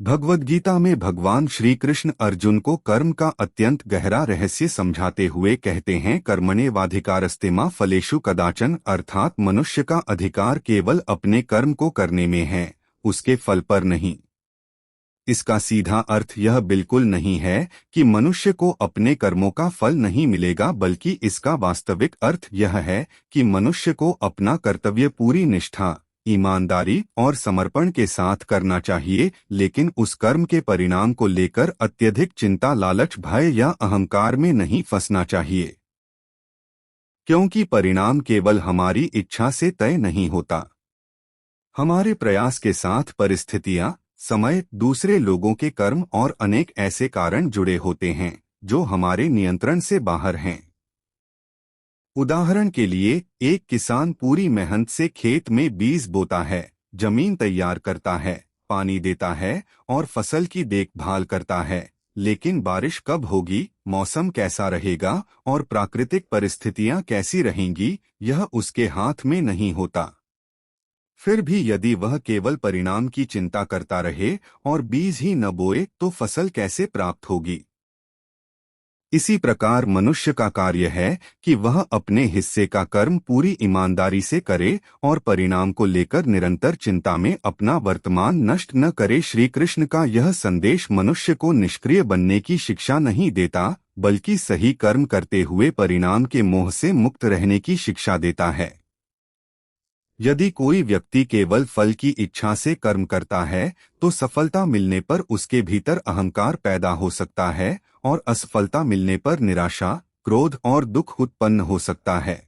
भगवद गीता में भगवान श्री कृष्ण अर्जुन को कर्म का अत्यंत गहरा रहस्य समझाते हुए कहते हैं, कर्मण्येवाधिकारस्ते मा फलेषु कदाचन, अर्थात मनुष्य का अधिकार केवल अपने कर्म को करने में है, उसके फल पर नहीं। इसका सीधा अर्थ यह बिल्कुल नहीं है कि मनुष्य को अपने कर्मों का फल नहीं मिलेगा, बल्कि इसका वास्तविक अर्थ यह है कि मनुष्य को अपना कर्तव्य पूरी निष्ठा, ईमानदारी और समर्पण के साथ करना चाहिए, लेकिन उस कर्म के परिणाम को लेकर अत्यधिक चिंता, लालच, भय या अहंकार में नहीं फंसना चाहिए, क्योंकि परिणाम केवल हमारी इच्छा से तय नहीं होता। हमारे प्रयास के साथ परिस्थितियां, समय, दूसरे लोगों के कर्म और अनेक ऐसे कारण जुड़े होते हैं जो हमारे नियंत्रण से बाहर हैं। उदाहरण के लिए, एक किसान पूरी मेहनत से खेत में बीज बोता है, जमीन तैयार करता है, पानी देता है और फसल की देखभाल करता है, लेकिन बारिश कब होगी, मौसम कैसा रहेगा और प्राकृतिक परिस्थितियां कैसी रहेंगी, यह उसके हाथ में नहीं होता। फिर भी यदि वह केवल परिणाम की चिंता करता रहे और बीज ही न बोए तो फसल कैसे प्राप्त होगी। इसी प्रकार मनुष्य का कार्य है कि वह अपने हिस्से का कर्म पूरी ईमानदारी से करे और परिणाम को लेकर निरंतर चिंता में अपना वर्तमान नष्ट न करे। श्री कृष्ण का यह संदेश मनुष्य को निष्क्रिय बनने की शिक्षा नहीं देता, बल्कि सही कर्म करते हुए परिणाम के मोह से मुक्त रहने की शिक्षा देता है। यदि कोई व्यक्ति केवल फल की इच्छा से कर्म करता है तो सफलता मिलने पर उसके भीतर अहंकार पैदा हो सकता है और असफलता मिलने पर निराशा, क्रोध और दुख उत्पन्न हो सकता है।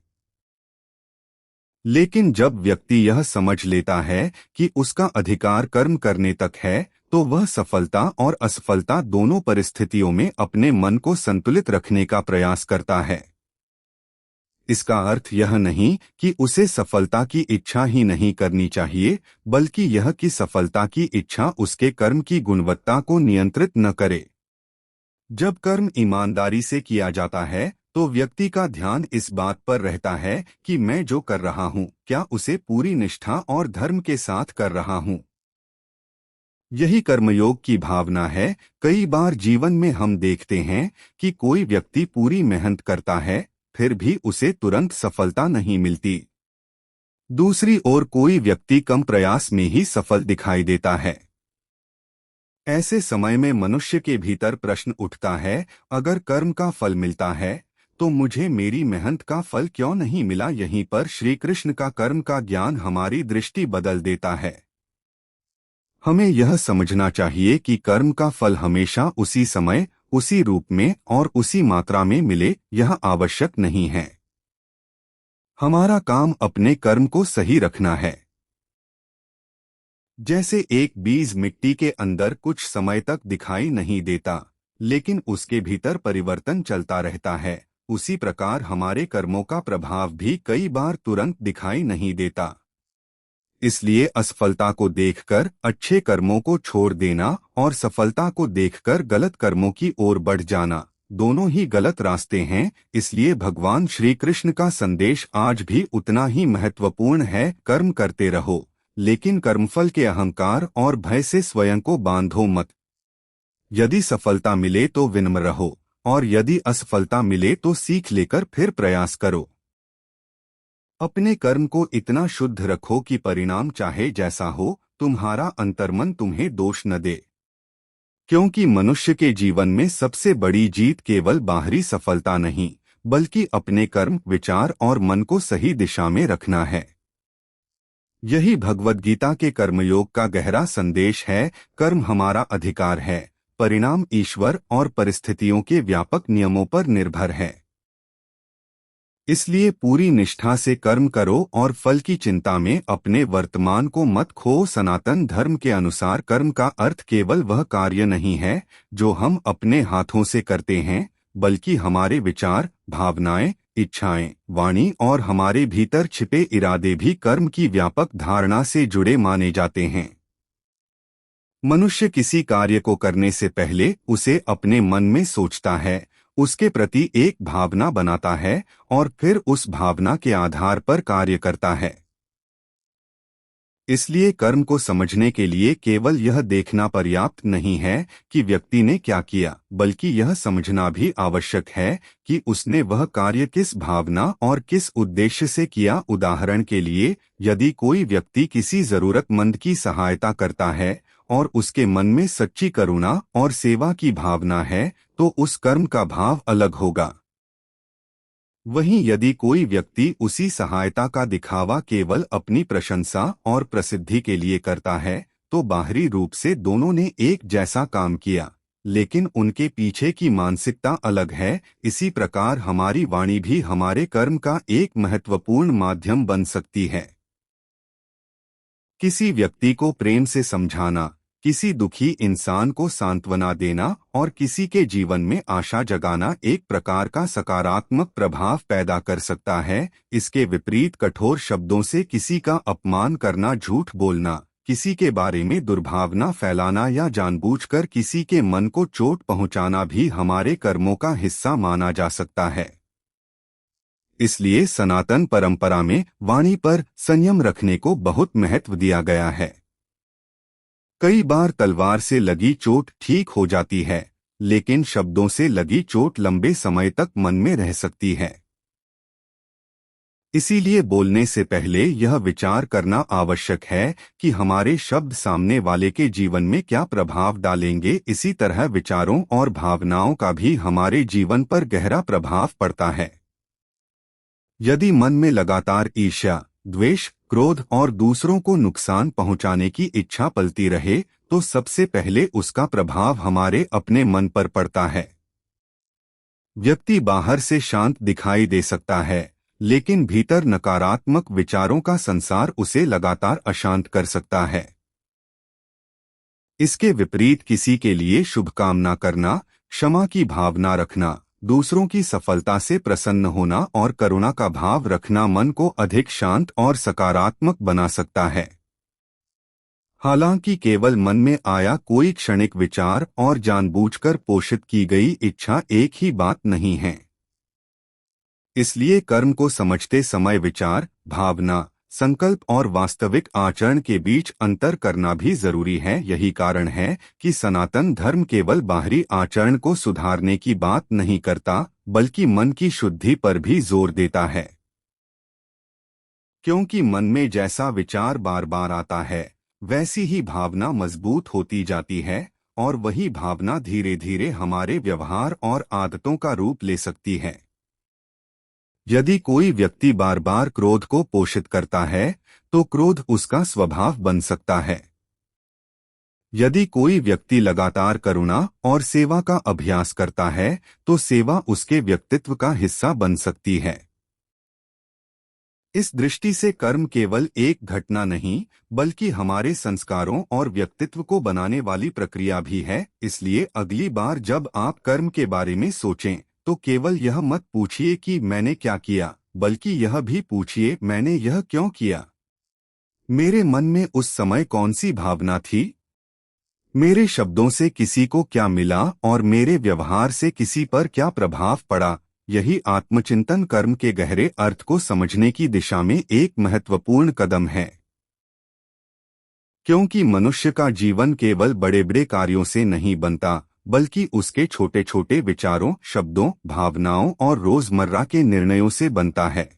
लेकिन जब व्यक्ति यह समझ लेता है कि उसका अधिकार कर्म करने तक है, तो वह सफलता और असफलता दोनों परिस्थितियों में अपने मन को संतुलित रखने का प्रयास करता है। इसका अर्थ यह नहीं कि उसे सफलता की इच्छा ही नहीं करनी चाहिए, बल्कि यह कि सफलता की इच्छा उसके कर्म की गुणवत्ता को नियंत्रित न करे। जब कर्म ईमानदारी से किया जाता है तो व्यक्ति का ध्यान इस बात पर रहता है कि मैं जो कर रहा हूँ, क्या उसे पूरी निष्ठा और धर्म के साथ कर रहा हूँ। यही कर्मयोग की भावना है। कई बार जीवन में हम देखते हैं कि कोई व्यक्ति पूरी मेहनत करता है, फिर भी उसे तुरंत सफलता नहीं मिलती। दूसरी ओर कोई व्यक्ति कम प्रयास में ही सफल दिखाई देता है। ऐसे समय में मनुष्य के भीतर प्रश्न उठता है, अगर कर्म का फल मिलता है तो मुझे मेरी मेहनत का फल क्यों नहीं मिला। यहीं पर श्री कृष्ण का कर्म का ज्ञान हमारी दृष्टि बदल देता है। हमें यह समझना चाहिए कि कर्म का फल हमेशा उसी समय, उसी रूप में और उसी मात्रा में मिले, यह आवश्यक नहीं है। हमारा काम अपने कर्म को सही रखना है। जैसे एक बीज मिट्टी के अंदर कुछ समय तक दिखाई नहीं देता, लेकिन उसके भीतर परिवर्तन चलता रहता है, उसी प्रकार हमारे कर्मों का प्रभाव भी कई बार तुरंत दिखाई नहीं देता। इसलिए असफलता को देखकर अच्छे कर्मों को छोड़ देना और सफलता को देखकर गलत कर्मों की ओर बढ़ जाना, दोनों ही गलत रास्ते हैं। इसलिए भगवान श्री कृष्ण का संदेश आज भी उतना ही महत्वपूर्ण है। कर्म करते रहो, लेकिन कर्मफल के अहंकार और भय से स्वयं को बांधो मत। यदि सफलता मिले तो विनम्र रहो, और यदि असफलता मिले तो सीख लेकर फिर प्रयास करो। अपने कर्म को इतना शुद्ध रखो कि परिणाम चाहे जैसा हो, तुम्हारा अंतर्मन तुम्हें दोष न दे। क्योंकि मनुष्य के जीवन में सबसे बड़ी जीत केवल बाहरी सफलता नहीं, बल्कि अपने कर्म, विचार और मन को सही दिशा में रखना है। यही भगवद गीता के कर्मयोग का गहरा संदेश है। कर्म हमारा अधिकार है, परिणाम ईश्वर और परिस्थितियों के व्यापक नियमों पर निर्भर है। इसलिए पूरी निष्ठा से कर्म करो और फल की चिंता में अपने वर्तमान को मत खो। सनातन धर्म के अनुसार कर्म का अर्थ केवल वह कार्य नहीं है जो हम अपने हाथों से करते हैं, बल्कि हमारे विचार, भावनाएं, इच्छाएं, वाणी और हमारे भीतर छिपे इरादे भी कर्म की व्यापक धारणा से जुड़े माने जाते हैं। मनुष्य किसी कार्य को करने से पहले उसे अपने मन में सोचता है, उसके प्रति एक भावना बनाता है और फिर उस भावना के आधार पर कार्य करता है। इसलिए कर्म को समझने के लिए केवल यह देखना पर्याप्त नहीं है कि व्यक्ति ने क्या किया, बल्कि यह समझना भी आवश्यक है कि उसने वह कार्य किस भावना और किस उद्देश्य से किया। उदाहरण के लिए, यदि कोई व्यक्ति किसी जरूरतमंद की सहायता करता है और उसके मन में सच्ची करुणा और सेवा की भावना है, तो उस कर्म का भाव अलग होगा। वहीं यदि कोई व्यक्ति उसी सहायता का दिखावा केवल अपनी प्रशंसा और प्रसिद्धि के लिए करता है, तो बाहरी रूप से दोनों ने एक जैसा काम किया, लेकिन उनके पीछे की मानसिकता अलग है। इसी प्रकार हमारी वाणी भी हमारे कर्म का एक महत्वपूर्ण माध्यम बन सकती है। किसी व्यक्ति को प्रेम से समझाना, किसी दुखी इंसान को सांत्वना देना और किसी के जीवन में आशा जगाना एक प्रकार का सकारात्मक प्रभाव पैदा कर सकता है। इसके विपरीत कठोर शब्दों से किसी का अपमान करना, झूठ बोलना, किसी के बारे में दुर्भावना फैलाना या जानबूझकर किसी के मन को चोट पहुंचाना भी हमारे कर्मों का हिस्सा माना जा सकता है। इसलिए सनातन परंपरा में वाणी पर संयम रखने को बहुत महत्व दिया गया है। कई बार तलवार से लगी चोट ठीक हो जाती है, लेकिन शब्दों से लगी चोट लंबे समय तक मन में रह सकती है। इसीलिए बोलने से पहले यह विचार करना आवश्यक है कि हमारे शब्द सामने वाले के जीवन में क्या प्रभाव डालेंगे। इसी तरह विचारों और भावनाओं का भी हमारे जीवन पर गहरा प्रभाव पड़ता है। यदि मन में लगातार ईर्ष्या, द्वेष, क्रोध और दूसरों को नुकसान पहुंचाने की इच्छा पलती रहे, तो सबसे पहले उसका प्रभाव हमारे अपने मन पर पड़ता है। व्यक्ति बाहर से शांत दिखाई दे सकता है, लेकिन भीतर नकारात्मक विचारों का संसार उसे लगातार अशांत कर सकता है। इसके विपरीत किसी के लिए शुभकामना करना, क्षमा की भावना रखना, दूसरों की सफलता से प्रसन्न होना और करुणा का भाव रखना मन को अधिक शांत और सकारात्मक बना सकता है। हालांकि केवल मन में आया कोई क्षणिक विचार और जानबूझकर पोषित की गई इच्छा एक ही बात नहीं है। इसलिए कर्म को समझते समय विचार, भावना, संकल्प और वास्तविक आचरण के बीच अंतर करना भी जरूरी है। यही कारण है कि सनातन धर्म केवल बाहरी आचरण को सुधारने की बात नहीं करता, बल्कि मन की शुद्धि पर भी जोर देता है। क्योंकि मन में जैसा विचार बार बार आता है, वैसी ही भावना मजबूत होती जाती है, और वही भावना धीरे धीरे हमारे व्यवहार और आदतों का रूप ले सकती है। यदि कोई व्यक्ति बार बार क्रोध को पोषित करता है, तो क्रोध उसका स्वभाव बन सकता है। यदि कोई व्यक्ति लगातार करुणा और सेवा का अभ्यास करता है, तो सेवा उसके व्यक्तित्व का हिस्सा बन सकती है। इस दृष्टि से कर्म केवल एक घटना नहीं, बल्कि हमारे संस्कारों और व्यक्तित्व को बनाने वाली प्रक्रिया भी है। इसलिए अगली बार जब आप कर्म के बारे में सोचें, तो केवल यह मत पूछिए कि मैंने क्या किया, बल्कि यह भी पूछिए मैंने यह क्यों किया। मेरे मन में उस समय कौन सी भावना थी, मेरे शब्दों से किसी को क्या मिला और मेरे व्यवहार से किसी पर क्या प्रभाव पड़ा। यही आत्मचिंतन कर्म के गहरे अर्थ को समझने की दिशा में एक महत्वपूर्ण कदम है। क्योंकि मनुष्य का जीवन केवल बड़े बड़े कार्यों से नहीं बनता, बल्कि उसके छोटे छोटे विचारों, शब्दों, भावनाओं और रोजमर्रा के निर्णयों से बनता है।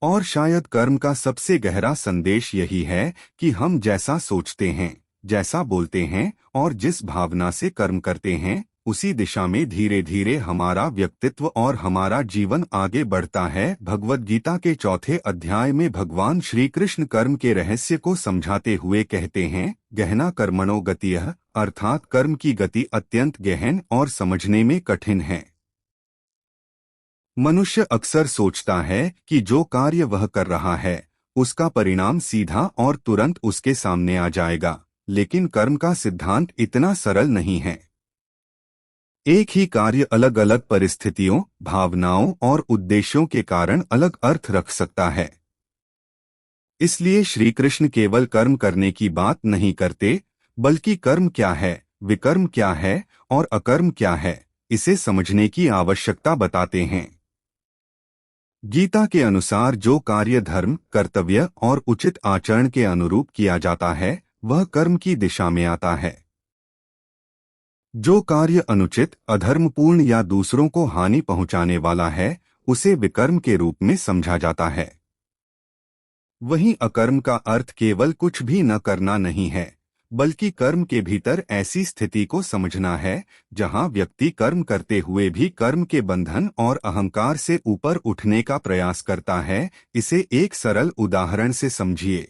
और शायद कर्म का सबसे गहरा संदेश यही है कि हम जैसा सोचते हैं, जैसा बोलते हैं और जिस भावना से कर्म करते हैं, उसी दिशा में धीरे धीरे हमारा व्यक्तित्व और हमारा जीवन आगे बढ़ता है। भगवद गीता के 4 अध्याय में भगवान श्री कृष्ण कर्म के रहस्य को समझाते हुए कहते हैं, गहना कर्मणो गतियः, अर्थात कर्म की गति अत्यंत गहन और समझने में कठिन है। मनुष्य अक्सर सोचता है कि जो कार्य वह कर रहा है, उसका परिणाम सीधा और तुरंत उसके सामने आ जाएगा, लेकिन कर्म का सिद्धांत इतना सरल नहीं है। एक ही कार्य अलग अलग परिस्थितियों, भावनाओं और उद्देश्यों के कारण अलग अर्थ रख सकता है। इसलिए श्री कृष्ण केवल कर्म करने की बात नहीं करते, बल्कि कर्म क्या है, विकर्म क्या है और अकर्म क्या है, इसे समझने की आवश्यकता बताते हैं। गीता के अनुसार जो कार्य धर्म, कर्तव्य और उचित आचरण के अनुरूप किया जाता है वह कर्म की दिशा में आता है। जो कार्य अनुचित, अधर्मपूर्ण या दूसरों को हानि पहुंचाने वाला है उसे विकर्म के रूप में समझा जाता है। वहीं अकर्म का अर्थ केवल कुछ भी न करना नहीं है, बल्कि कर्म के भीतर ऐसी स्थिति को समझना है जहां व्यक्ति कर्म करते हुए भी कर्म के बंधन और अहंकार से ऊपर उठने का प्रयास करता है। इसे एक सरल उदाहरण से समझिए।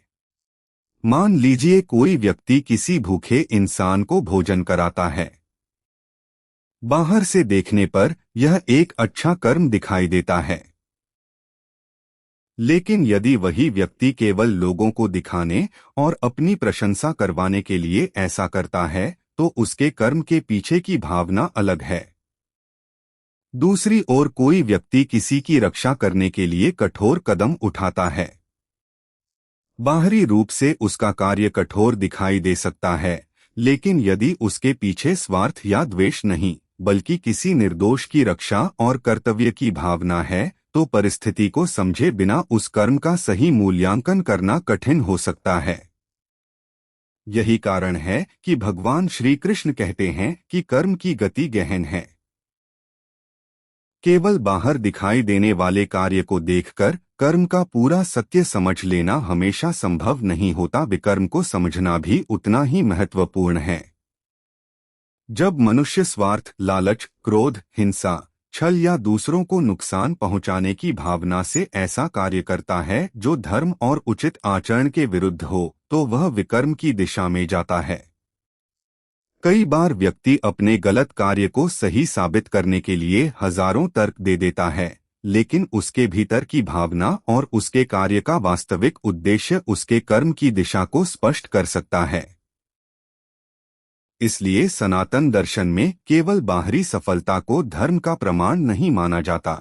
मान लीजिए कोई व्यक्ति किसी भूखे इंसान को भोजन कराता है। बाहर से देखने पर यह एक अच्छा कर्म दिखाई देता है, लेकिन यदि वही व्यक्ति केवल लोगों को दिखाने और अपनी प्रशंसा करवाने के लिए ऐसा करता है तो उसके कर्म के पीछे की भावना अलग है। दूसरी ओर कोई व्यक्ति किसी की रक्षा करने के लिए कठोर कदम उठाता है। बाहरी रूप से उसका कार्य कठोर दिखाई दे सकता है, लेकिन यदि उसके पीछे स्वार्थ या द्वेष नहीं बल्कि किसी निर्दोष की रक्षा और कर्तव्य की भावना है तो परिस्थिति को समझे बिना उस कर्म का सही मूल्यांकन करना कठिन हो सकता है। यही कारण है कि भगवान श्री कृष्ण कहते हैं कि कर्म की गति गहन है। केवल बाहर दिखाई देने वाले कार्य को देखकर कर्म का पूरा सत्य समझ लेना हमेशा संभव नहीं होता। विकर्म को समझना भी उतना ही महत्वपूर्ण है। जब मनुष्य स्वार्थ, लालच, क्रोध, हिंसा, छल या दूसरों को नुकसान पहुंचाने की भावना से ऐसा कार्य करता है जो धर्म और उचित आचरण के विरुद्ध हो तो वह विकर्म की दिशा में जाता है। कई बार व्यक्ति अपने गलत कार्य को सही साबित करने के लिए हजारों तर्क दे देता है, लेकिन उसके भीतर की भावना और उसके कार्य का वास्तविक उद्देश्य उसके कर्म की दिशा को स्पष्ट कर सकता है। इसलिए सनातन दर्शन में केवल बाहरी सफलता को धर्म का प्रमाण नहीं माना जाता।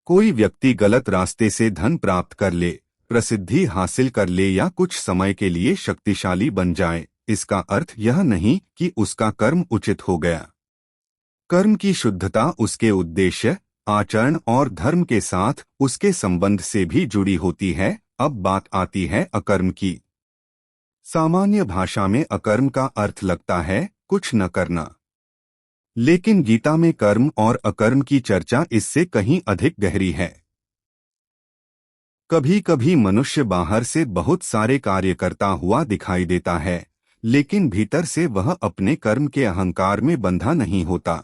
कोई व्यक्ति गलत रास्ते से धन प्राप्त कर ले, प्रसिद्धि हासिल कर ले या कुछ समय के लिए शक्तिशाली बन जाए, इसका अर्थ यह नहीं कि उसका कर्म उचित हो गया। कर्म की शुद्धता उसके उद्देश्य, आचरण और धर्म के साथ उसके संबंध से भी जुड़ी होती है। अब बात आती है अकर्म की। सामान्य भाषा में अकर्म का अर्थ लगता है कुछ न करना, लेकिन गीता में कर्म और अकर्म की चर्चा इससे कहीं अधिक गहरी है। कभी कभी मनुष्य बाहर से बहुत सारे कार्य करता हुआ दिखाई देता है, लेकिन भीतर से वह अपने कर्म के अहंकार में बंधा नहीं होता।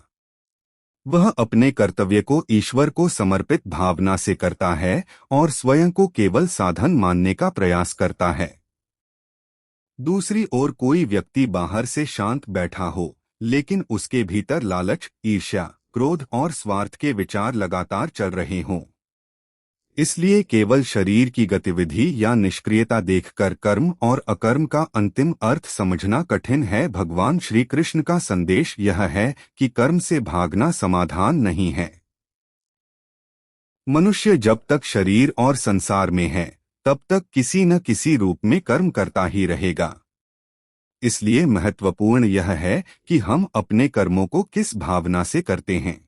वह अपने कर्तव्य को ईश्वर को समर्पित भावना से करता है और स्वयं को केवल साधन मानने का प्रयास करता है। दूसरी ओर कोई व्यक्ति बाहर से शांत बैठा हो, लेकिन उसके भीतर लालच, ईर्ष्या, क्रोध और स्वार्थ के विचार लगातार चल रहे हों। इसलिए केवल शरीर की गतिविधि या निष्क्रियता देखकर कर्म और अकर्म का अंतिम अर्थ समझना कठिन है। भगवान श्री कृष्ण का संदेश यह है कि कर्म से भागना समाधान नहीं है। मनुष्य जब तक शरीर और संसार में है तब तक किसी न किसी रूप में कर्म करता ही रहेगा। इसलिए महत्वपूर्ण यह है कि हम अपने कर्मों को किस भावना से करते हैं।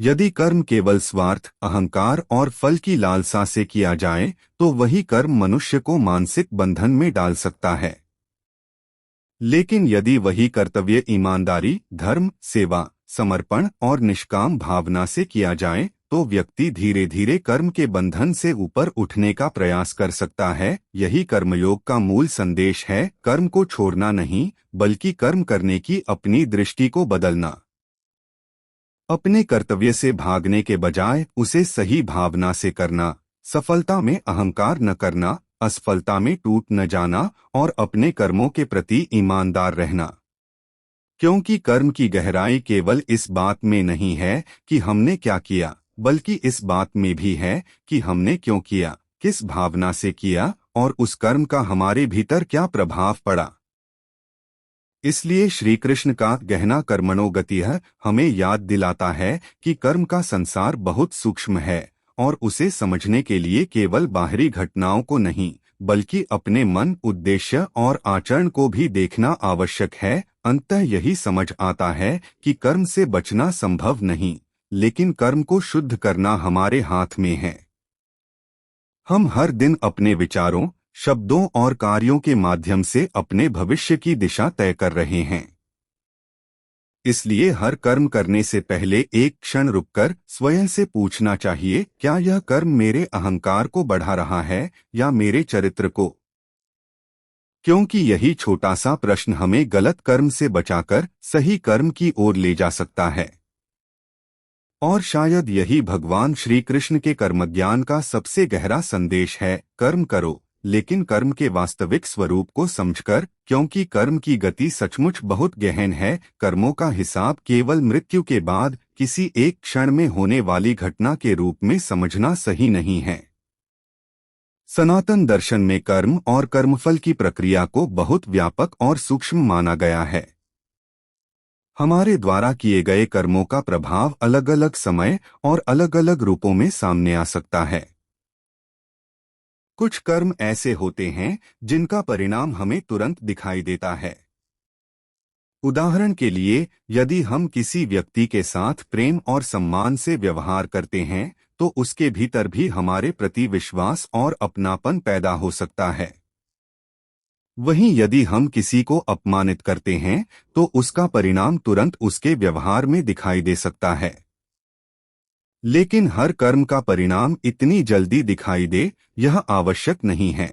यदि कर्म केवल स्वार्थ, अहंकार और फल की लालसा से किया जाए तो वही कर्म मनुष्य को मानसिक बंधन में डाल सकता है। लेकिन यदि वही कर्तव्य ईमानदारी, धर्म, सेवा, समर्पण और निष्काम भावना से किया जाए तो व्यक्ति धीरे धीरे कर्म के बंधन से ऊपर उठने का प्रयास कर सकता है। यही कर्मयोग का मूल संदेश है, कर्म को छोड़ना नहीं बल्कि कर्म करने की अपनी दृष्टि को बदलना। अपने कर्तव्य से भागने के बजाय उसे सही भावना से करना, सफलता में अहंकार न करना, असफलता में टूट न जाना और अपने कर्मों के प्रति ईमानदार रहना। क्योंकि कर्म की गहराई केवल इस बात में नहीं है कि हमने क्या किया, बल्कि इस बात में भी है कि हमने क्यों किया, किस भावना से किया और उस कर्म का हमारे भीतर क्या प्रभाव पड़ा। इसलिए श्री कृष्ण का गहना कर्मणो गतिः हमें याद दिलाता है कि कर्म का संसार बहुत सूक्ष्म है और उसे समझने के लिए केवल बाहरी घटनाओं को नहीं बल्कि अपने मन, उद्देश्य और आचरण को भी देखना आवश्यक है। अंततः यही समझ आता है कि कर्म से बचना संभव नहीं, लेकिन कर्म को शुद्ध करना हमारे हाथ में है। हम हर दिन अपने विचारों, शब्दों और कार्यों के माध्यम से अपने भविष्य की दिशा तय कर रहे हैं। इसलिए हर कर्म करने से पहले एक क्षण रुककर स्वयं से पूछना चाहिए, क्या यह कर्म मेरे अहंकार को बढ़ा रहा है या मेरे चरित्र को? क्योंकि यही छोटा सा प्रश्न हमें गलत कर्म से बचाकर सही कर्म की ओर ले जा सकता है। और शायद यही भगवान श्री कृष्ण के कर्मज्ञान का सबसे गहरा संदेश है, कर्म करो लेकिन कर्म के वास्तविक स्वरूप को समझकर, क्योंकि कर्म की गति सचमुच बहुत गहन है। कर्मों का हिसाब केवल मृत्यु के बाद किसी एक क्षण में होने वाली घटना के रूप में समझना सही नहीं है। सनातन दर्शन में कर्म और कर्मफल की प्रक्रिया को बहुत व्यापक और सूक्ष्म माना गया है। हमारे द्वारा किए गए कर्मों का प्रभाव अलग अलग समय और अलग अलग रूपों में सामने आ सकता है। कुछ कर्म ऐसे होते हैं जिनका परिणाम हमें तुरंत दिखाई देता है। उदाहरण के लिए, यदि हम किसी व्यक्ति के साथ प्रेम और सम्मान से व्यवहार करते हैं तो उसके भीतर भी हमारे प्रति विश्वास और अपनापन पैदा हो सकता है। वहीं यदि हम किसी को अपमानित करते हैं तो उसका परिणाम तुरंत उसके व्यवहार में दिखाई दे सकता है। लेकिन हर कर्म का परिणाम इतनी जल्दी दिखाई दे, यह आवश्यक नहीं है।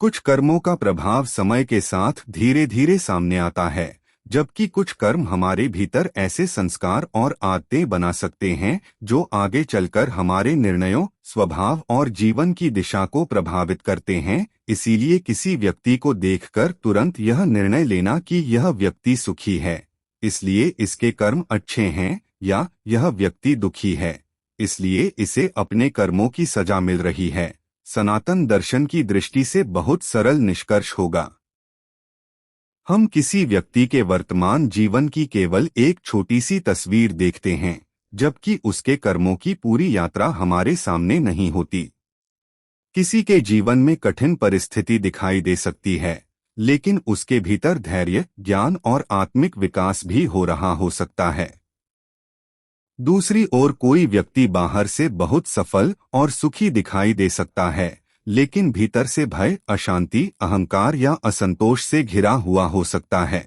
कुछ कर्मों का प्रभाव समय के साथ धीरे धीरे सामने आता है, जबकि कुछ कर्म हमारे भीतर ऐसे संस्कार और आदतें बना सकते हैं जो आगे चलकर हमारे निर्णयों, स्वभाव और जीवन की दिशा को प्रभावित करते हैं। इसीलिए किसी व्यक्ति को देखकर तुरंत यह निर्णय लेना कि यह व्यक्ति सुखी है, इसलिए इसके कर्म अच्छे हैं, या यह व्यक्ति दुखी है, इसलिए इसे अपने कर्मों की सजा मिल रही है, सनातन दर्शन की दृष्टि से बहुत सरल निष्कर्ष होगा। हम किसी व्यक्ति के वर्तमान जीवन की केवल एक छोटी सी तस्वीर देखते हैं, जबकि उसके कर्मों की पूरी यात्रा हमारे सामने नहीं होती। किसी के जीवन में कठिन परिस्थिति दिखाई दे सकती है, लेकिन उसके भीतर धैर्य, ज्ञान और आत्मिक विकास भी हो रहा हो सकता है। दूसरी ओर कोई व्यक्ति बाहर से बहुत सफल और सुखी दिखाई दे सकता है, लेकिन भीतर से भय, अशांति, अहंकार या असंतोष से घिरा हुआ हो सकता है।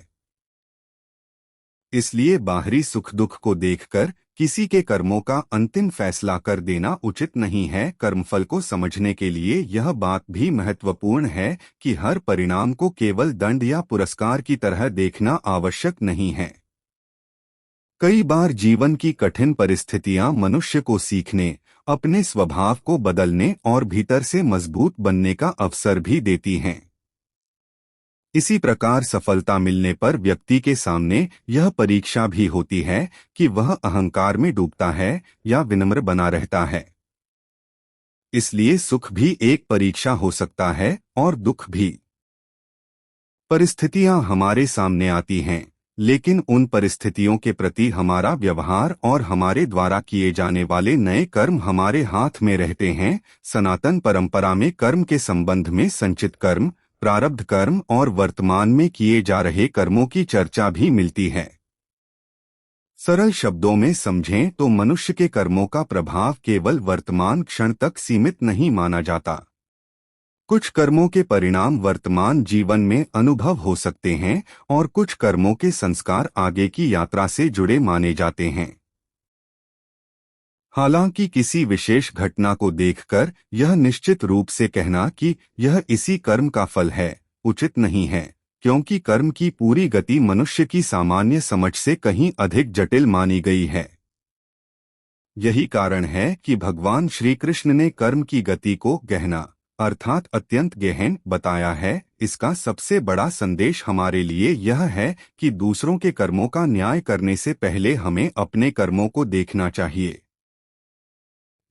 इसलिए बाहरी सुख दुख को देखकर किसी के कर्मों का अंतिम फैसला कर देना उचित नहीं है। कर्मफल को समझने के लिए यह बात भी महत्वपूर्ण है कि हर परिणाम को केवल दंड या पुरस्कार की तरह देखना आवश्यक नहीं है। कई बार जीवन की कठिन परिस्थितियां मनुष्य को सीखने, अपने स्वभाव को बदलने और भीतर से मजबूत बनने का अवसर भी देती हैं। इसी प्रकार सफलता मिलने पर व्यक्ति के सामने यह परीक्षा भी होती है कि वह अहंकार में डूबता है या विनम्र बना रहता है। इसलिए सुख भी एक परीक्षा हो सकता है और दुख भी। परिस्थितियां हमारे सामने आती हैं, लेकिन उन परिस्थितियों के प्रति हमारा व्यवहार और हमारे द्वारा किए जाने वाले नए कर्म हमारे हाथ में रहते हैं। सनातन परंपरा में कर्म के संबंध में संचित कर्म, प्रारब्ध कर्म और वर्तमान में किए जा रहे कर्मों की चर्चा भी मिलती है। सरल शब्दों में समझें तो मनुष्य के कर्मों का प्रभाव केवल वर्तमान क्षण तक सीमित नहीं माना जाता। कुछ कर्मों के परिणाम वर्तमान जीवन में अनुभव हो सकते हैं और कुछ कर्मों के संस्कार आगे की यात्रा से जुड़े माने जाते हैं। हालांकि किसी विशेष घटना को देखकर यह निश्चित रूप से कहना कि यह इसी कर्म का फल है, उचित नहीं है, क्योंकि कर्म की पूरी गति मनुष्य की सामान्य समझ से कहीं अधिक जटिल मानी गई है। यही कारण है कि भगवान श्री कृष्ण ने कर्म की गति को गहना अर्थात अत्यंत गहन बताया है। इसका सबसे बड़ा संदेश हमारे लिए यह है कि दूसरों के कर्मों का न्याय करने से पहले हमें अपने कर्मों को देखना चाहिए।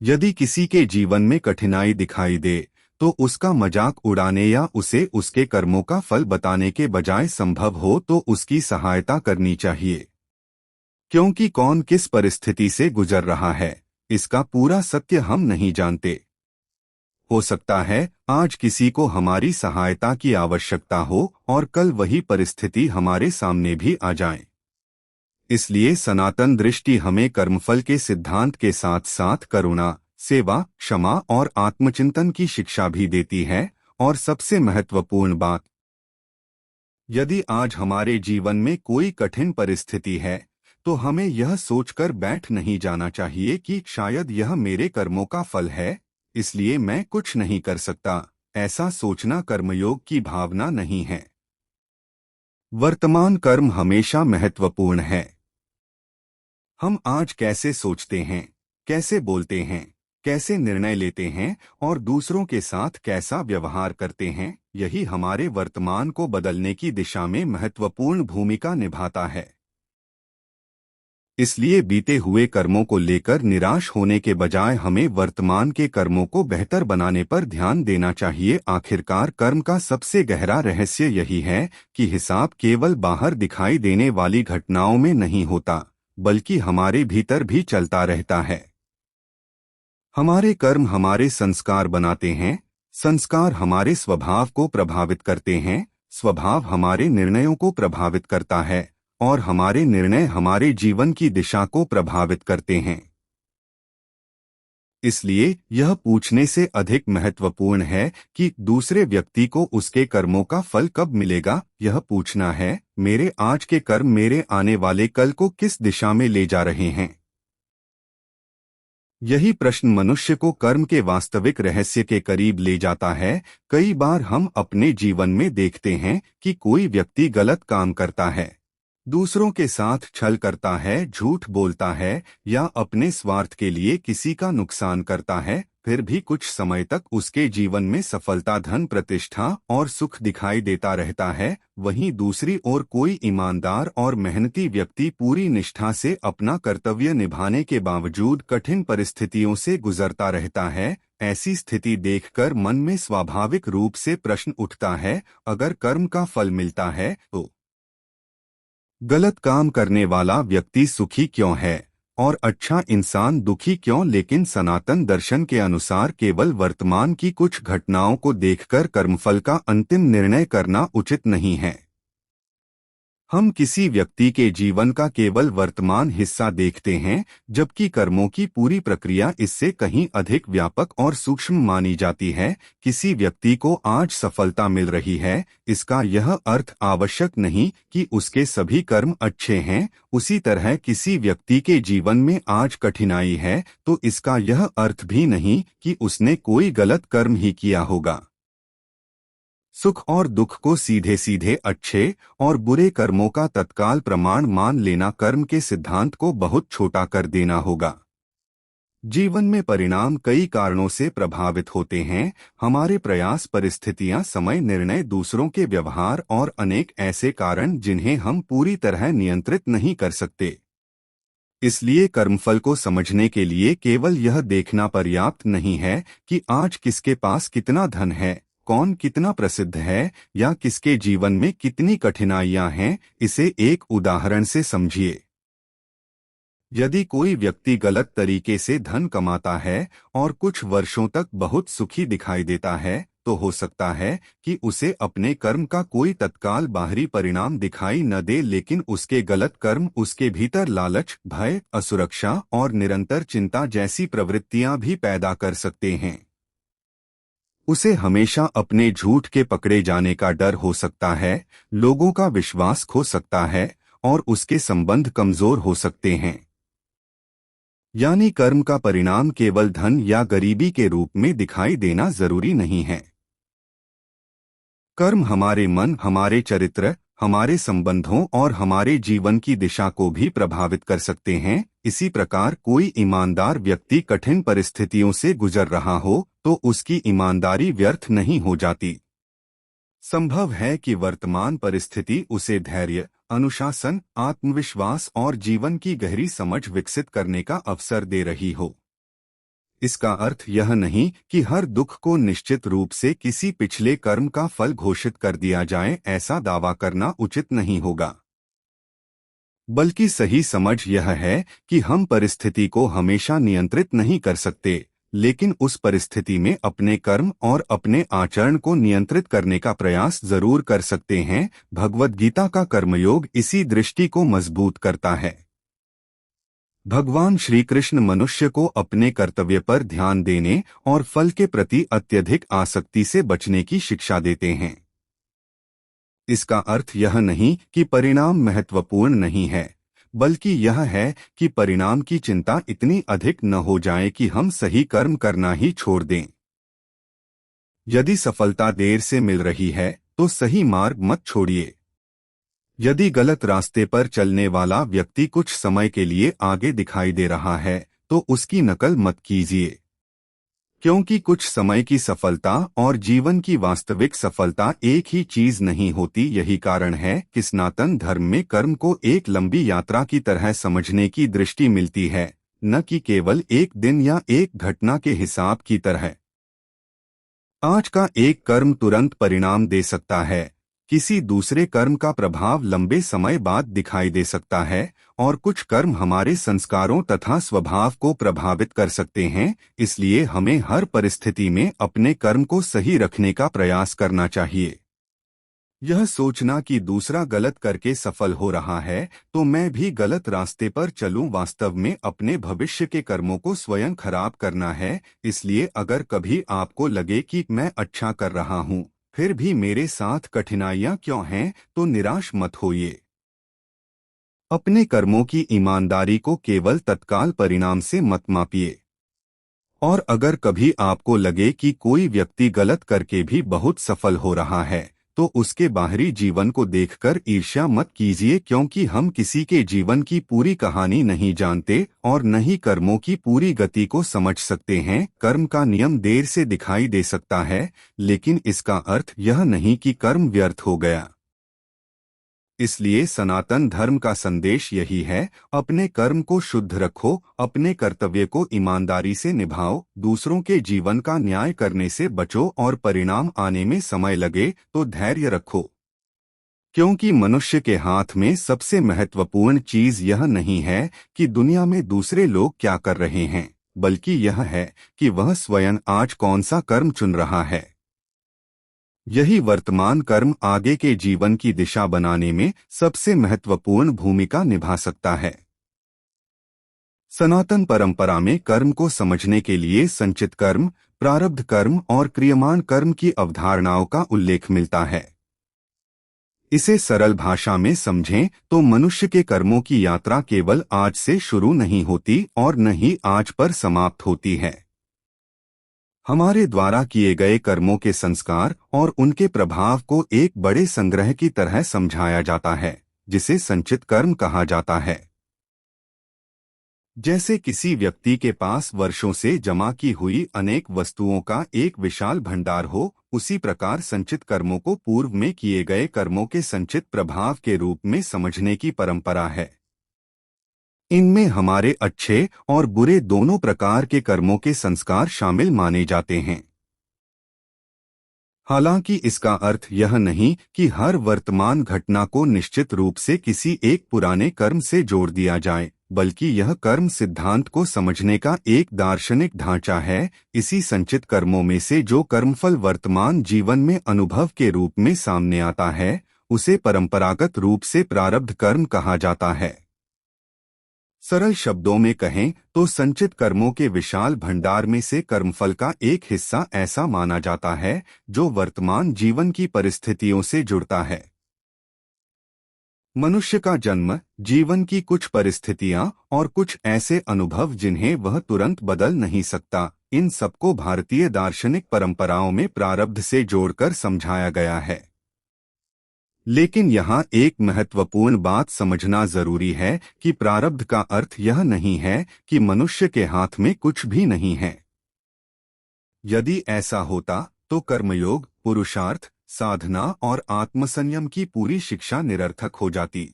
यदि किसी के जीवन में कठिनाई दिखाई दे तो उसका मजाक उड़ाने या उसे उसके कर्मों का फल बताने के बजाय संभव हो तो उसकी सहायता करनी चाहिए, क्योंकि कौन किस परिस्थिति से गुजर रहा है, इसका पूरा सत्य हम नहीं जानते। हो सकता है आज किसी को हमारी सहायता की आवश्यकता हो और कल वही परिस्थिति हमारे सामने भी आ जाए। इसलिए सनातन दृष्टि हमें कर्मफल के सिद्धांत के साथ साथ करुणा, सेवा, क्षमा और आत्मचिंतन की शिक्षा भी देती है। और सबसे महत्वपूर्ण बात, यदि आज हमारे जीवन में कोई कठिन परिस्थिति है तो हमें यह सोचकर बैठ नहीं जाना चाहिए कि शायद यह मेरे कर्मों का फल है, इसलिए मैं कुछ नहीं कर सकता। ऐसा सोचना कर्मयोग की भावना नहीं है। वर्तमान कर्म हमेशा महत्वपूर्ण है। हम आज कैसे सोचते हैं, कैसे बोलते हैं, कैसे निर्णय लेते हैं और दूसरों के साथ कैसा व्यवहार करते हैं, यही हमारे वर्तमान को बदलने की दिशा में महत्वपूर्ण भूमिका निभाता है। इसलिए बीते हुए कर्मों को लेकर निराश होने के बजाय हमें वर्तमान के कर्मों को बेहतर बनाने पर ध्यान देना चाहिए। आखिरकार कर्म का सबसे गहरा रहस्य यही है कि हिसाब केवल बाहर दिखाई देने वाली घटनाओं में नहीं होता, बल्कि हमारे भीतर भी चलता रहता है। हमारे कर्म हमारे संस्कार बनाते हैं, संस्कार हमारे स्वभाव को प्रभावित करते हैं, स्वभाव हमारे निर्णयों को प्रभावित करता है और हमारे निर्णय हमारे जीवन की दिशा को प्रभावित करते हैं। इसलिए यह पूछने से अधिक महत्वपूर्ण है कि दूसरे व्यक्ति को उसके कर्मों का फल कब मिलेगा, यह पूछना है मेरे आज के कर्म मेरे आने वाले कल को किस दिशा में ले जा रहे हैं। यही प्रश्न मनुष्य को कर्म के वास्तविक रहस्य के करीब ले जाता है। कई बार हम अपने जीवन में देखते हैं कि कोई व्यक्ति गलत काम करता है, दूसरों के साथ छल करता है, झूठ बोलता है या अपने स्वार्थ के लिए किसी का नुकसान करता है, फिर भी कुछ समय तक उसके जीवन में सफलता, धन, प्रतिष्ठा और सुख दिखाई देता रहता है। वहीं दूसरी ओर कोई ईमानदार और मेहनती व्यक्ति पूरी निष्ठा से अपना कर्तव्य निभाने के बावजूद कठिन परिस्थितियों से गुजरता रहता है। ऐसी स्थिति देखकर मन में स्वाभाविक रूप से प्रश्न उठता है, अगर कर्म का फल मिलता है तो गलत काम करने वाला व्यक्ति सुखी क्यों है और अच्छा इंसान दुखी क्यों? लेकिन सनातन दर्शन के अनुसार केवल वर्तमान की कुछ घटनाओं को देखकर कर्मफल का अंतिम निर्णय करना उचित नहीं है। हम किसी व्यक्ति के जीवन का केवल वर्तमान हिस्सा देखते हैं, जबकि कर्मों की पूरी प्रक्रिया इससे कहीं अधिक व्यापक और सूक्ष्म मानी जाती है। किसी व्यक्ति को आज सफलता मिल रही है, इसका यह अर्थ आवश्यक नहीं कि उसके सभी कर्म अच्छे हैं। उसी तरह किसी व्यक्ति के जीवन में आज कठिनाई है, तो इसका यह अर्थ भी नहीं कि उसने कोई गलत कर्म ही किया होगा। सुख और दुख को सीधे सीधे अच्छे और बुरे कर्मों का तत्काल प्रमाण मान लेना कर्म के सिद्धांत को बहुत छोटा कर देना होगा। जीवन में परिणाम कई कारणों से प्रभावित होते हैं, हमारे प्रयास, परिस्थितियां, समय, निर्णय, दूसरों के व्यवहार और अनेक ऐसे कारण जिन्हें हम पूरी तरह नियंत्रित नहीं कर सकते। इसलिए कर्मफल को समझने के लिए केवल यह देखना पर्याप्त नहीं है कि आज किसके पास कितना धन है, कौन कितना प्रसिद्ध है या किसके जीवन में कितनी कठिनाइयां हैं। इसे एक उदाहरण से समझिए। यदि कोई व्यक्ति गलत तरीके से धन कमाता है और कुछ वर्षों तक बहुत सुखी दिखाई देता है, तो हो सकता है कि उसे अपने कर्म का कोई तत्काल बाहरी परिणाम दिखाई न दे, लेकिन उसके गलत कर्म उसके भीतर लालच, भय, असुरक्षा और निरंतर चिंता जैसी प्रवृत्तियां भी पैदा कर सकते हैं। उसे हमेशा अपने झूठ के पकड़े जाने का डर हो सकता है, लोगों का विश्वास खो सकता है और उसके संबंध कमजोर हो सकते हैं। यानी कर्म का परिणाम केवल धन या गरीबी के रूप में दिखाई देना जरूरी नहीं है। कर्म हमारे मन, हमारे चरित्र, हमारे संबंधों और हमारे जीवन की दिशा को भी प्रभावित कर सकते हैं। इसी प्रकार कोई ईमानदार व्यक्ति कठिन परिस्थितियों से गुजर रहा हो तो उसकी ईमानदारी व्यर्थ नहीं हो जाती। संभव है कि वर्तमान परिस्थिति उसे धैर्य, अनुशासन, आत्मविश्वास और जीवन की गहरी समझ विकसित करने का अवसर दे रही हो। इसका अर्थ यह नहीं कि हर दुख को निश्चित रूप से किसी पिछले कर्म का फल घोषित कर दिया जाए, ऐसा दावा करना उचित नहीं होगा। बल्कि सही समझ यह है कि हम परिस्थिति को हमेशा नियंत्रित नहीं कर सकते, लेकिन उस परिस्थिति में अपने कर्म और अपने आचरण को नियंत्रित करने का प्रयास जरूर कर सकते हैं। भगवद गीता का कर्मयोग इसी दृष्टि को मजबूत करता है। भगवान श्री कृष्ण मनुष्य को अपने कर्तव्य पर ध्यान देने और फल के प्रति अत्यधिक आसक्ति से बचने की शिक्षा देते हैं। इसका अर्थ यह नहीं कि परिणाम महत्वपूर्ण नहीं है, बल्कि यह है कि परिणाम की चिंता इतनी अधिक न हो जाए कि हम सही कर्म करना ही छोड़ दें। यदि सफलता देर से मिल रही है तो सही मार्ग मत छोड़िए। यदि गलत रास्ते पर चलने वाला व्यक्ति कुछ समय के लिए आगे दिखाई दे रहा है तो उसकी नकल मत कीजिए, क्योंकि कुछ समय की सफलता और जीवन की वास्तविक सफलता एक ही चीज नहीं होती। यही कारण है कि सनातन धर्म में कर्म को एक लंबी यात्रा की तरह समझने की दृष्टि मिलती है, न कि केवल एक दिन या एक घटना के हिसाब की तरह। आज का एक कर्म तुरंत परिणाम दे सकता है, किसी दूसरे कर्म का प्रभाव लंबे समय बाद दिखाई दे सकता है, और कुछ कर्म हमारे संस्कारों तथा स्वभाव को प्रभावित कर सकते हैं। इसलिए हमें हर परिस्थिति में अपने कर्म को सही रखने का प्रयास करना चाहिए। यह सोचना कि दूसरा गलत करके सफल हो रहा है तो मैं भी गलत रास्ते पर चलूं, वास्तव में अपने भविष्य के कर्मों को स्वयं खराब करना है। इसलिए अगर कभी आपको लगे कि मैं अच्छा कर रहा हूं फिर भी मेरे साथ कठिनाइयां क्यों हैं, तो निराश मत होइए। अपने कर्मों की ईमानदारी को केवल तत्काल परिणाम से मत मापिए। और अगर कभी आपको लगे कि कोई व्यक्ति गलत करके भी बहुत सफल हो रहा है तो उसके बाहरी जीवन को देखकर ईर्ष्या मत कीजिए, क्योंकि हम किसी के जीवन की पूरी कहानी नहीं जानते और न ही कर्मों की पूरी गति को समझ सकते हैं। कर्म का नियम देर से दिखाई दे सकता है, लेकिन इसका अर्थ यह नहीं कि कर्म व्यर्थ हो गया। इसलिए सनातन धर्म का संदेश यही है, अपने कर्म को शुद्ध रखो, अपने कर्तव्य को ईमानदारी से निभाओ, दूसरों के जीवन का न्याय करने से बचो और परिणाम आने में समय लगे तो धैर्य रखो। क्योंकि मनुष्य के हाथ में सबसे महत्वपूर्ण चीज यह नहीं है कि दुनिया में दूसरे लोग क्या कर रहे हैं, बल्कि यह है कि वह स्वयं आज कौन सा कर्म चुन रहा है। यही वर्तमान कर्म आगे के जीवन की दिशा बनाने में सबसे महत्वपूर्ण भूमिका निभा सकता है। सनातन परंपरा में कर्म को समझने के लिए संचित कर्म, प्रारब्ध कर्म और क्रियमाण कर्म की अवधारणाओं का उल्लेख मिलता है। इसे सरल भाषा में समझें तो मनुष्य के कर्मों की यात्रा केवल आज से शुरू नहीं होती और न ही आज पर समाप्त होती है। हमारे द्वारा किए गए कर्मों के संस्कार और उनके प्रभाव को एक बड़े संग्रह की तरह समझाया जाता है, जिसे संचित कर्म कहा जाता है। जैसे किसी व्यक्ति के पास वर्षों से जमा की हुई अनेक वस्तुओं का एक विशाल भंडार हो, उसी प्रकार संचित कर्मों को पूर्व में किए गए कर्मों के संचित प्रभाव के रूप में समझने की परंपरा है। इनमें हमारे अच्छे और बुरे दोनों प्रकार के कर्मों के संस्कार शामिल माने जाते हैं। हालांकि इसका अर्थ यह नहीं कि हर वर्तमान घटना को निश्चित रूप से किसी एक पुराने कर्म से जोड़ दिया जाए, बल्कि यह कर्म सिद्धांत को समझने का एक दार्शनिक ढांचा है। इसी संचित कर्मों में से जो कर्मफल वर्तमान जीवन में अनुभव के रूप में सामने आता है, उसे परंपरागत रूप से प्रारब्ध कर्म कहा जाता है। सरल शब्दों में कहें तो संचित कर्मों के विशाल भंडार में से कर्मफल का एक हिस्सा ऐसा माना जाता है जो वर्तमान जीवन की परिस्थितियों से जुड़ता है। मनुष्य का जन्म, जीवन की कुछ परिस्थितियां और कुछ ऐसे अनुभव जिन्हें वह तुरंत बदल नहीं सकता, इन सबको भारतीय दार्शनिक परंपराओं में प्रारब्ध से जोड़कर समझाया गया है। लेकिन यहाँ एक महत्वपूर्ण बात समझना जरूरी है कि प्रारब्ध का अर्थ यह नहीं है कि मनुष्य के हाथ में कुछ भी नहीं है। यदि ऐसा होता तो कर्मयोग, पुरुषार्थ, साधना और आत्मसंयम की पूरी शिक्षा निरर्थक हो जाती।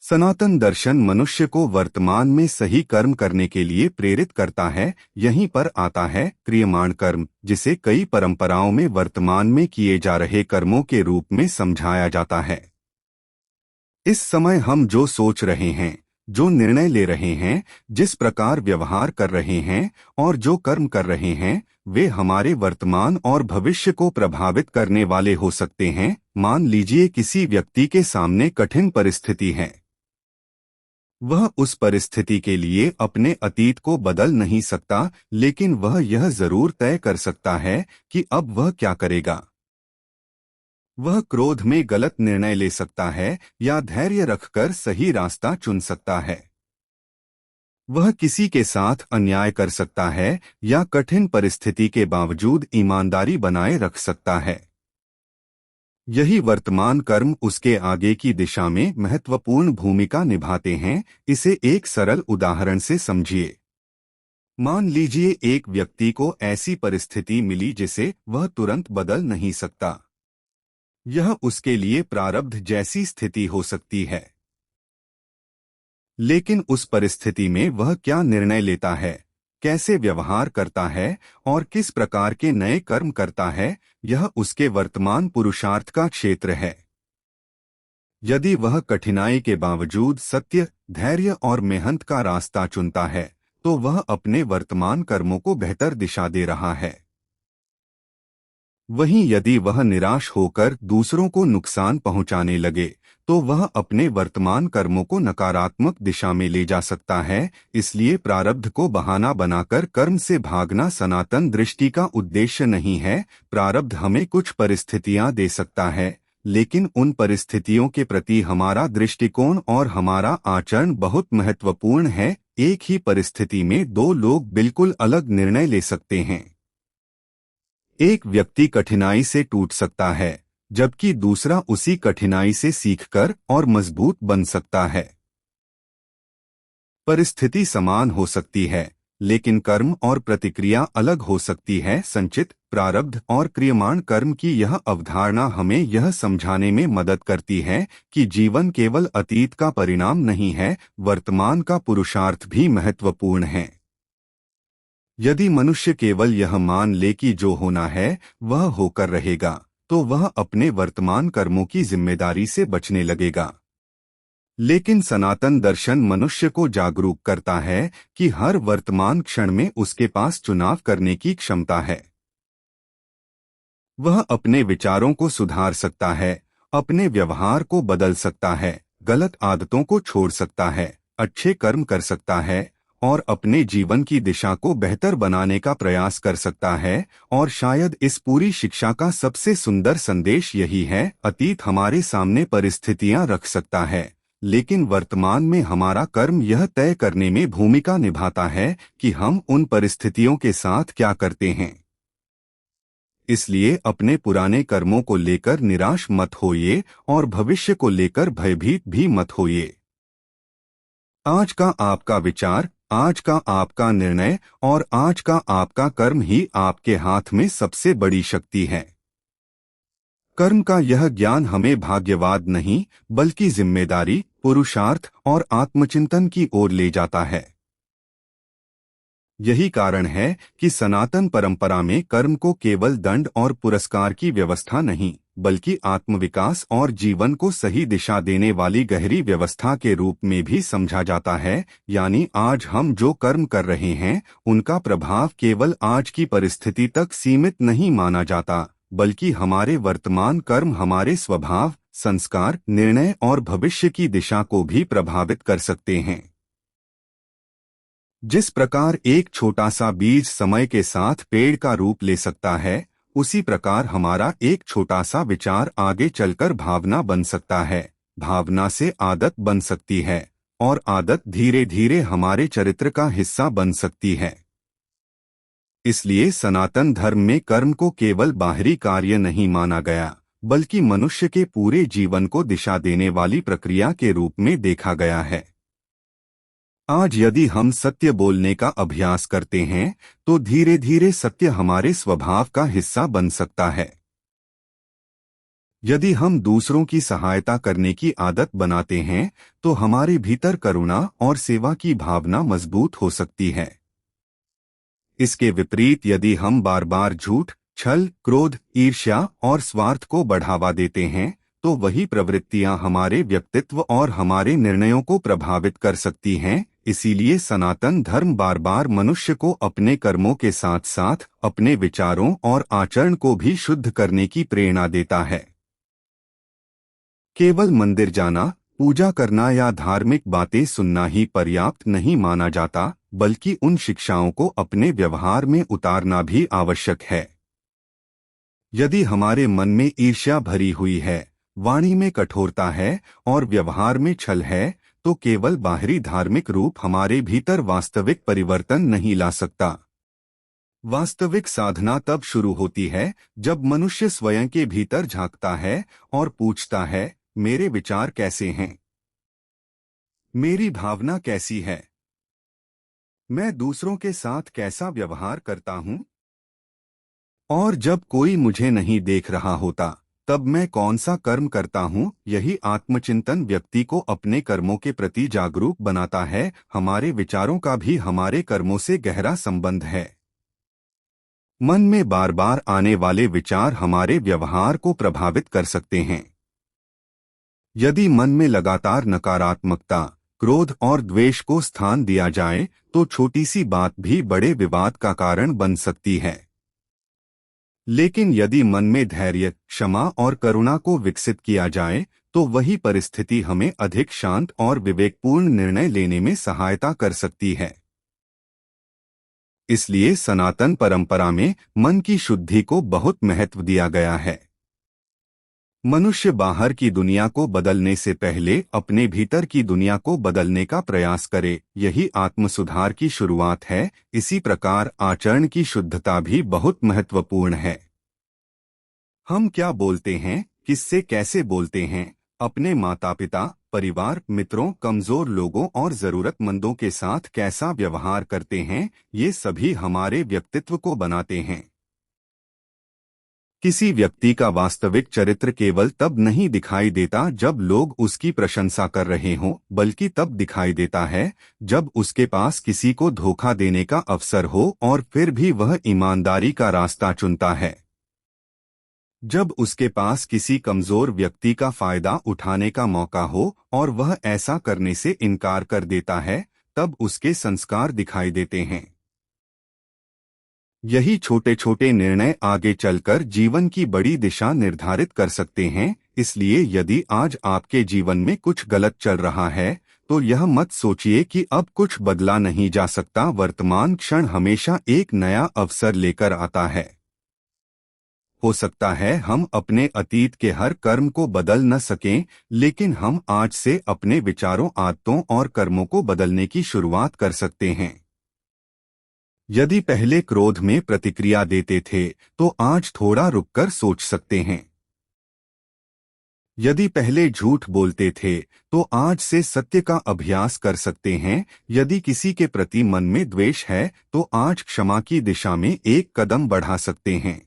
सनातन दर्शन मनुष्य को वर्तमान में सही कर्म करने के लिए प्रेरित करता है। यहीं पर आता है क्रियमाण कर्म, जिसे कई परंपराओं में वर्तमान में किए जा रहे कर्मों के रूप में समझाया जाता है। इस समय हम जो सोच रहे हैं, जो निर्णय ले रहे हैं, जिस प्रकार व्यवहार कर रहे हैं और जो कर्म कर रहे हैं, वे हमारे वर्तमान और भविष्य को प्रभावित करने वाले हो सकते हैं। मान लीजिए किसी व्यक्ति के सामने कठिन परिस्थिति है। वह उस परिस्थिति के लिए अपने अतीत को बदल नहीं सकता, लेकिन वह यह जरूर तय कर सकता है कि अब वह क्या करेगा। वह क्रोध में गलत निर्णय ले सकता है या धैर्य रखकर सही रास्ता चुन सकता है। वह किसी के साथ अन्याय कर सकता है या कठिन परिस्थिति के बावजूद ईमानदारी बनाए रख सकता है। यही वर्तमान कर्म उसके आगे की दिशा में महत्वपूर्ण भूमिका निभाते हैं। इसे एक सरल उदाहरण से समझिए। मान लीजिए एक व्यक्ति को ऐसी परिस्थिति मिली जिसे वह तुरंत बदल नहीं सकता। यह उसके लिए प्रारब्ध जैसी स्थिति हो सकती है। लेकिन उस परिस्थिति में वह क्या निर्णय लेता है, कैसे व्यवहार करता है और किस प्रकार के नए कर्म करता है, यह उसके वर्तमान पुरुषार्थ का क्षेत्र है। यदि वह कठिनाई के बावजूद सत्य, धैर्य और मेहनत का रास्ता चुनता है, तो वह अपने वर्तमान कर्मों को बेहतर दिशा दे रहा है। वहीं यदि वह निराश होकर दूसरों को नुकसान पहुंचाने लगे, तो वह अपने वर्तमान कर्मों को नकारात्मक दिशा में ले जा सकता है। इसलिए प्रारब्ध को बहाना बनाकर कर्म से भागना सनातन दृष्टि का उद्देश्य नहीं है। प्रारब्ध हमें कुछ परिस्थितियां दे सकता है, लेकिन उन परिस्थितियों के प्रति हमारा दृष्टिकोण और हमारा आचरण बहुत महत्वपूर्ण है। एक ही परिस्थिति में दो लोग बिल्कुल अलग निर्णय ले सकते हैं। एक व्यक्ति कठिनाई से टूट सकता है, जबकि दूसरा उसी कठिनाई से सीखकर और मजबूत बन सकता है। परिस्थिति समान हो सकती है, लेकिन कर्म और प्रतिक्रिया अलग हो सकती है। संचित, प्रारब्ध और क्रियमाण कर्म की यह अवधारणा हमें यह समझाने में मदद करती है कि जीवन केवल अतीत का परिणाम नहीं है, वर्तमान का पुरुषार्थ भी महत्वपूर्ण है। यदि मनुष्य केवल यह मान ले कि जो होना है वह होकर रहेगा, तो वह अपने वर्तमान कर्मों की जिम्मेदारी से बचने लगेगा। लेकिन सनातन दर्शन मनुष्य को जागरूक करता है कि हर वर्तमान क्षण में उसके पास चुनाव करने की क्षमता है। वह अपने विचारों को सुधार सकता है, अपने व्यवहार को बदल सकता है, गलत आदतों को छोड़ सकता है, अच्छे कर्म कर सकता है और अपने जीवन की दिशा को बेहतर बनाने का प्रयास कर सकता है। और शायद इस पूरी शिक्षा का सबसे सुंदर संदेश यही है, अतीत हमारे सामने परिस्थितियां रख सकता है, लेकिन वर्तमान में हमारा कर्म यह तय करने में भूमिका निभाता है कि हम उन परिस्थितियों के साथ क्या करते हैं। इसलिए अपने पुराने कर्मों को लेकर निराश मत होइए और भविष्य को लेकर भयभीत भी मत होइए। आज का आपका विचार, आज का आपका निर्णय और आज का आपका कर्म ही आपके हाथ में सबसे बड़ी शक्ति है। कर्म का यह ज्ञान हमें भाग्यवाद नहीं, बल्कि जिम्मेदारी, पुरुषार्थ और आत्मचिंतन की ओर ले जाता है। यही कारण है कि सनातन परंपरा में कर्म को केवल दंड और पुरस्कार की व्यवस्था नहीं, बल्कि आत्मविकास और जीवन को सही दिशा देने वाली गहरी व्यवस्था के रूप में भी समझा जाता है। यानी आज हम जो कर्म कर रहे हैं, उनका प्रभाव केवल आज की परिस्थिति तक सीमित नहीं माना जाता, बल्कि हमारे वर्तमान कर्म हमारे स्वभाव, संस्कार, निर्णय और भविष्य की दिशा को भी प्रभावित कर सकते हैं। जिस प्रकार एक छोटा सा बीज समय के साथ पेड़ का रूप ले सकता है, उसी प्रकार हमारा एक छोटा सा विचार आगे चलकर भावना बन सकता है, भावना से आदत बन सकती है और आदत धीरे धीरे हमारे चरित्र का हिस्सा बन सकती है। इसलिए सनातन धर्म में कर्म को केवल बाहरी कार्य नहीं माना गया, बल्कि मनुष्य के पूरे जीवन को दिशा देने वाली प्रक्रिया के रूप में देखा गया है। आज यदि हम सत्य बोलने का अभ्यास करते हैं, तो धीरे धीरे सत्य हमारे स्वभाव का हिस्सा बन सकता है। यदि हम दूसरों की सहायता करने की आदत बनाते हैं, तो हमारे भीतर करुणा और सेवा की भावना मजबूत हो सकती है। इसके विपरीत यदि हम बार बार झूठ, छल, क्रोध, ईर्ष्या और स्वार्थ को बढ़ावा देते हैं, तो वही प्रवृत्तियां हमारे व्यक्तित्व और हमारे निर्णयों को प्रभावित कर सकती हैं। इसीलिए सनातन धर्म बार बार मनुष्य को अपने कर्मों के साथ साथ अपने विचारों और आचरण को भी शुद्ध करने की प्रेरणा देता है। केवल मंदिर जाना, पूजा करना या धार्मिक बातें सुनना ही पर्याप्त नहीं माना जाता, बल्कि उन शिक्षाओं को अपने व्यवहार में उतारना भी आवश्यक है। यदि हमारे मन में ईर्ष्या भरी हुई है, वाणी में कठोरता है और व्यवहार में छल है, तो केवल बाहरी धार्मिक रूप हमारे भीतर वास्तविक परिवर्तन नहीं ला सकता। वास्तविक साधना तब शुरू होती है जब मनुष्य स्वयं के भीतर झांकता है और पूछता है, मेरे विचार कैसे हैं? मेरी भावना कैसी है? मैं दूसरों के साथ कैसा व्यवहार करता हूं? और जब कोई मुझे नहीं देख रहा होता, तब मैं कौन सा कर्म करता हूँ? यही आत्मचिंतन व्यक्ति को अपने कर्मों के प्रति जागरूक बनाता है। हमारे विचारों का भी हमारे कर्मों से गहरा संबंध है। मन में बार बार आने वाले विचार हमारे व्यवहार को प्रभावित कर सकते हैं। यदि मन में लगातार नकारात्मकता, क्रोध और द्वेष को स्थान दिया जाए, तो छोटी सी बात भी बड़े विवाद का कारण बन सकती है। लेकिन यदि मन में धैर्य, क्षमा और करुणा को विकसित किया जाए, तो वही परिस्थिति हमें अधिक शांत और विवेकपूर्ण निर्णय लेने में सहायता कर सकती है। इसलिए सनातन परंपरा में मन की शुद्धि को बहुत महत्व दिया गया है। मनुष्य बाहर की दुनिया को बदलने से पहले अपने भीतर की दुनिया को बदलने का प्रयास करे, यही आत्मसुधार की शुरुआत है। इसी प्रकार आचरण की शुद्धता भी बहुत महत्वपूर्ण है। हम क्या बोलते हैं, किससे कैसे बोलते हैं, अपने माता पिता, परिवार, मित्रों, कमजोर लोगों और जरूरतमंदों के साथ कैसा व्यवहार करते हैं, ये सभी हमारे व्यक्तित्व को बनाते हैं। किसी व्यक्ति का वास्तविक चरित्र केवल तब नहीं दिखाई देता जब लोग उसकी प्रशंसा कर रहे हों, बल्कि तब दिखाई देता है जब उसके पास किसी को धोखा देने का अवसर हो और फिर भी वह ईमानदारी का रास्ता चुनता है। जब उसके पास किसी कमजोर व्यक्ति का फायदा उठाने का मौका हो और वह ऐसा करने से इनकार कर देता है, तब उसके संस्कार दिखाई देते हैं। यही छोटे छोटे निर्णय आगे चलकर जीवन की बड़ी दिशा निर्धारित कर सकते हैं। इसलिए यदि आज आपके जीवन में कुछ गलत चल रहा है, तो यह मत सोचिए कि अब कुछ बदला नहीं जा सकता। वर्तमान क्षण हमेशा एक नया अवसर लेकर आता है। हो सकता है हम अपने अतीत के हर कर्म को बदल न सकें, लेकिन हम आज से अपने विचारों, आदतों और कर्मों को बदलने की शुरुआत कर सकते हैं। यदि पहले क्रोध में प्रतिक्रिया देते थे, तो आज थोड़ा रुककर सोच सकते हैं। यदि पहले झूठ बोलते थे, तो आज से सत्य का अभ्यास कर सकते हैं। यदि किसी के प्रति मन में द्वेष है, तो आज क्षमा की दिशा में एक कदम बढ़ा सकते हैं।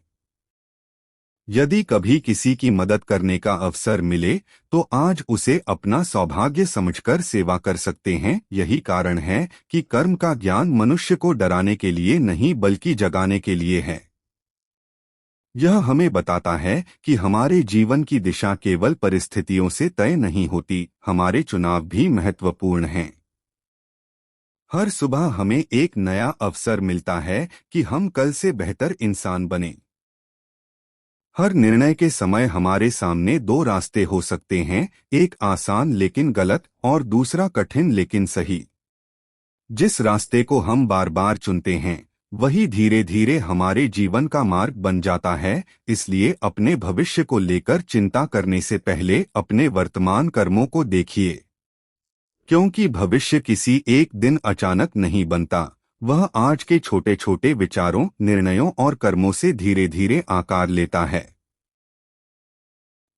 यदि कभी किसी की मदद करने का अवसर मिले, तो आज उसे अपना सौभाग्य समझकर सेवा कर सकते हैं। यही कारण है कि कर्म का ज्ञान मनुष्य को डराने के लिए नहीं, बल्कि जगाने के लिए है। यह हमें बताता है कि हमारे जीवन की दिशा केवल परिस्थितियों से तय नहीं होती, हमारे चुनाव भी महत्वपूर्ण हैं। हर सुबह हमें एक नया अवसर मिलता है कि हम कल से बेहतर इंसान बनें। हर निर्णय के समय हमारे सामने दो रास्ते हो सकते हैं, एक आसान लेकिन गलत और दूसरा कठिन लेकिन सही। जिस रास्ते को हम बार बार चुनते हैं, वही धीरे धीरे हमारे जीवन का मार्ग बन जाता है। इसलिए अपने भविष्य को लेकर चिंता करने से पहले अपने वर्तमान कर्मों को देखिए, क्योंकि भविष्य किसी एक दिन अचानक नहीं बनता। वह आज के छोटे छोटे विचारों, निर्णयों और कर्मों से धीरे धीरे आकार लेता है।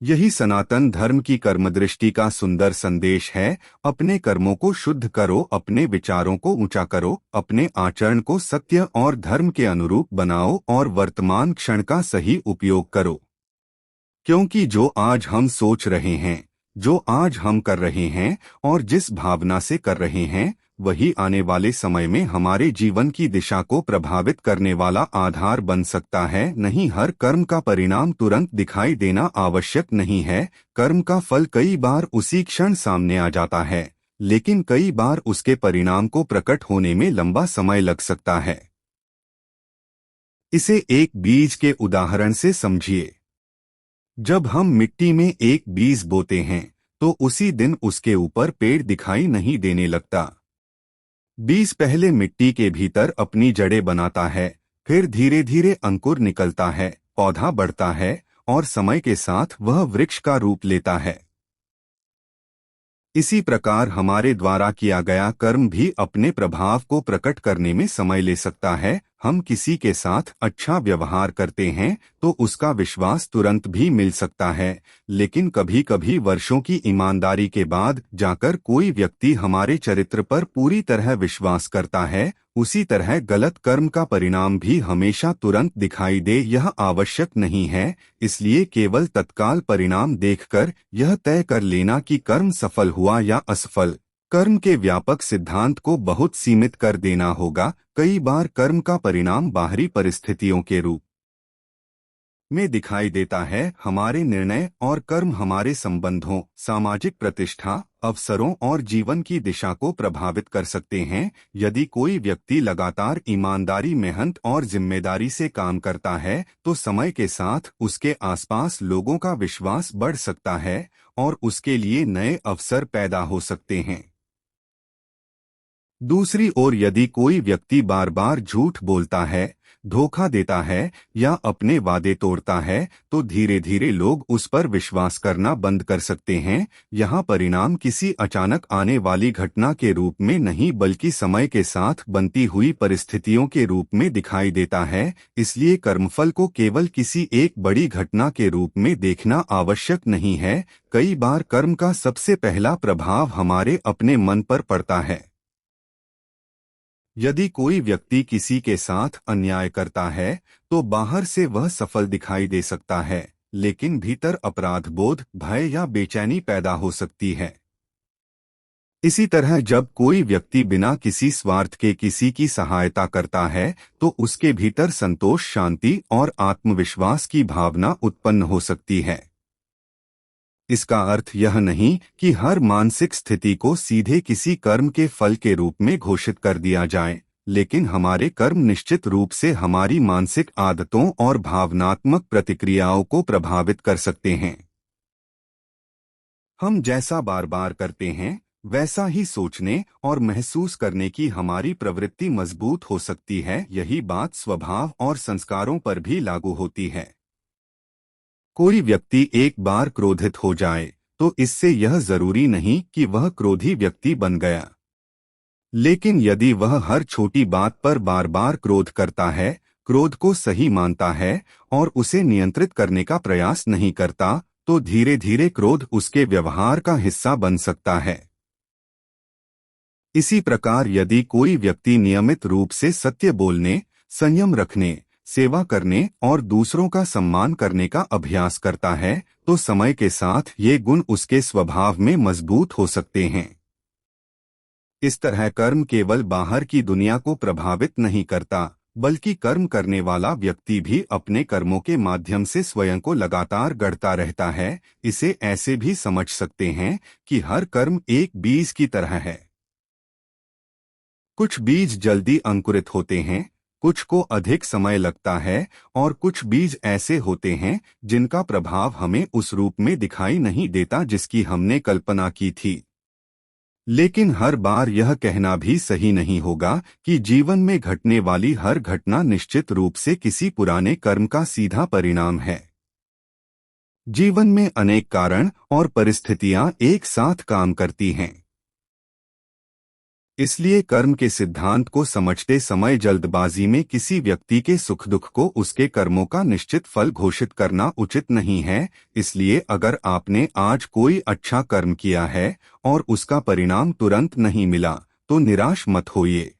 यही सनातन धर्म की कर्मदृष्टि का सुंदर संदेश है। अपने कर्मों को शुद्ध करो, अपने विचारों को ऊंचा करो, अपने आचरण को सत्य और धर्म के अनुरूप बनाओ और वर्तमान क्षण का सही उपयोग करो। क्योंकि जो आज हम सोच रहे हैं, जो आज हम कर रहे हैं और जिस भावना से कर रहे हैं, वही आने वाले समय में हमारे जीवन की दिशा को प्रभावित करने वाला आधार बन सकता है। नहीं हर कर्म का परिणाम तुरंत दिखाई देना आवश्यक नहीं है। कर्म का फल कई बार उसी क्षण सामने आ जाता है, लेकिन कई बार उसके परिणाम को प्रकट होने में लंबा समय लग सकता है। इसे एक बीज के उदाहरण से समझिए। जब हम मिट्टी में एक बीज बोते हैं तो उसी दिन उसके ऊपर पेड़ दिखाई नहीं देने लगता। बीज पहले मिट्टी के भीतर अपनी जड़ें बनाता है, फिर धीरे धीरे अंकुर निकलता है, पौधा बढ़ता है और समय के साथ वह वृक्ष का रूप लेता है। इसी प्रकार हमारे द्वारा किया गया कर्म भी अपने प्रभाव को प्रकट करने में समय ले सकता है। हम किसी के साथ अच्छा व्यवहार करते हैं तो उसका विश्वास तुरंत भी मिल सकता है, लेकिन कभी कभी वर्षों की ईमानदारी के बाद जाकर कोई व्यक्ति हमारे चरित्र पर पूरी तरह विश्वास करता है। उसी तरह गलत कर्म का परिणाम भी हमेशा तुरंत दिखाई दे यह आवश्यक नहीं है। इसलिए केवल तत्काल परिणाम देखकर यह तय कर लेना कि कर्म सफल हुआ या असफल, कर्म के व्यापक सिद्धांत को बहुत सीमित कर देना होगा। कई बार कर्म का परिणाम बाहरी परिस्थितियों के रूप में दिखाई देता है। हमारे निर्णय और कर्म हमारे संबंधों, सामाजिक प्रतिष्ठा, अवसरों और जीवन की दिशा को प्रभावित कर सकते हैं। यदि कोई व्यक्ति लगातार ईमानदारी, मेहनत और जिम्मेदारी से काम करता है तो समय के साथ उसके आसपास लोगों का विश्वास बढ़ सकता है और उसके लिए नए अवसर पैदा हो सकते हैं। दूसरी ओर यदि कोई व्यक्ति बार बार झूठ बोलता है, धोखा देता है या अपने वादे तोड़ता है तो धीरे धीरे लोग उस पर विश्वास करना बंद कर सकते हैं। यहाँ परिणाम किसी अचानक आने वाली घटना के रूप में नहीं बल्कि समय के साथ बनती हुई परिस्थितियों के रूप में दिखाई देता है। इसलिए कर्मफल को केवल किसी एक बड़ी घटना के रूप में देखना आवश्यक नहीं है। कई बार कर्म का सबसे पहला प्रभाव हमारे अपने मन पर पड़ता है। यदि कोई व्यक्ति किसी के साथ अन्याय करता है तो बाहर से वह सफल दिखाई दे सकता है, लेकिन भीतर अपराध बोध, भय या बेचैनी पैदा हो सकती है। इसी तरह जब कोई व्यक्ति बिना किसी स्वार्थ के किसी की सहायता करता है तो उसके भीतर संतोष, शांति और आत्मविश्वास की भावना उत्पन्न हो सकती है। इसका अर्थ यह नहीं कि हर मानसिक स्थिति को सीधे किसी कर्म के फल के रूप में घोषित कर दिया जाए, लेकिन हमारे कर्म निश्चित रूप से हमारी मानसिक आदतों और भावनात्मक प्रतिक्रियाओं को प्रभावित कर सकते हैं। हम जैसा बार बार करते हैं वैसा ही सोचने और महसूस करने की हमारी प्रवृत्ति मजबूत हो सकती है। यही बात स्वभाव और संस्कारों पर भी लागू होती है। कोई व्यक्ति एक बार क्रोधित हो जाए तो इससे यह जरूरी नहीं कि वह क्रोधी व्यक्ति बन गया, लेकिन यदि वह हर छोटी बात पर बार बार क्रोध करता है, क्रोध को सही मानता है और उसे नियंत्रित करने का प्रयास नहीं करता, तो धीरे धीरे क्रोध उसके व्यवहार का हिस्सा बन सकता है। इसी प्रकार यदि कोई व्यक्ति नियमित रूप से सत्य बोलने, संयम रखने, सेवा करने और दूसरों का सम्मान करने का अभ्यास करता है तो समय के साथ ये गुण उसके स्वभाव में मजबूत हो सकते हैं। इस तरह कर्म केवल बाहर की दुनिया को प्रभावित नहीं करता, बल्कि कर्म करने वाला व्यक्ति भी अपने कर्मों के माध्यम से स्वयं को लगातार गढ़ता रहता है। इसे ऐसे भी समझ सकते हैं कि हर कर्म एक बीज की तरह है। कुछ बीज जल्दी अंकुरित होते हैं, कुछ को अधिक समय लगता है और कुछ बीज ऐसे होते हैं जिनका प्रभाव हमें उस रूप में दिखाई नहीं देता जिसकी हमने कल्पना की थी। लेकिन हर बार यह कहना भी सही नहीं होगा कि जीवन में घटने वाली हर घटना निश्चित रूप से किसी पुराने कर्म का सीधा परिणाम है। जीवन में अनेक कारण और परिस्थितियां एक साथ काम करती हैं। इसलिए कर्म के सिद्धांत को समझते समय जल्दबाजी में किसी व्यक्ति के सुख दुख को उसके कर्मों का निश्चित फल घोषित करना उचित नहीं है। इसलिए अगर आपने आज कोई अच्छा कर्म किया है और उसका परिणाम तुरंत नहीं मिला तो निराश मत होइए।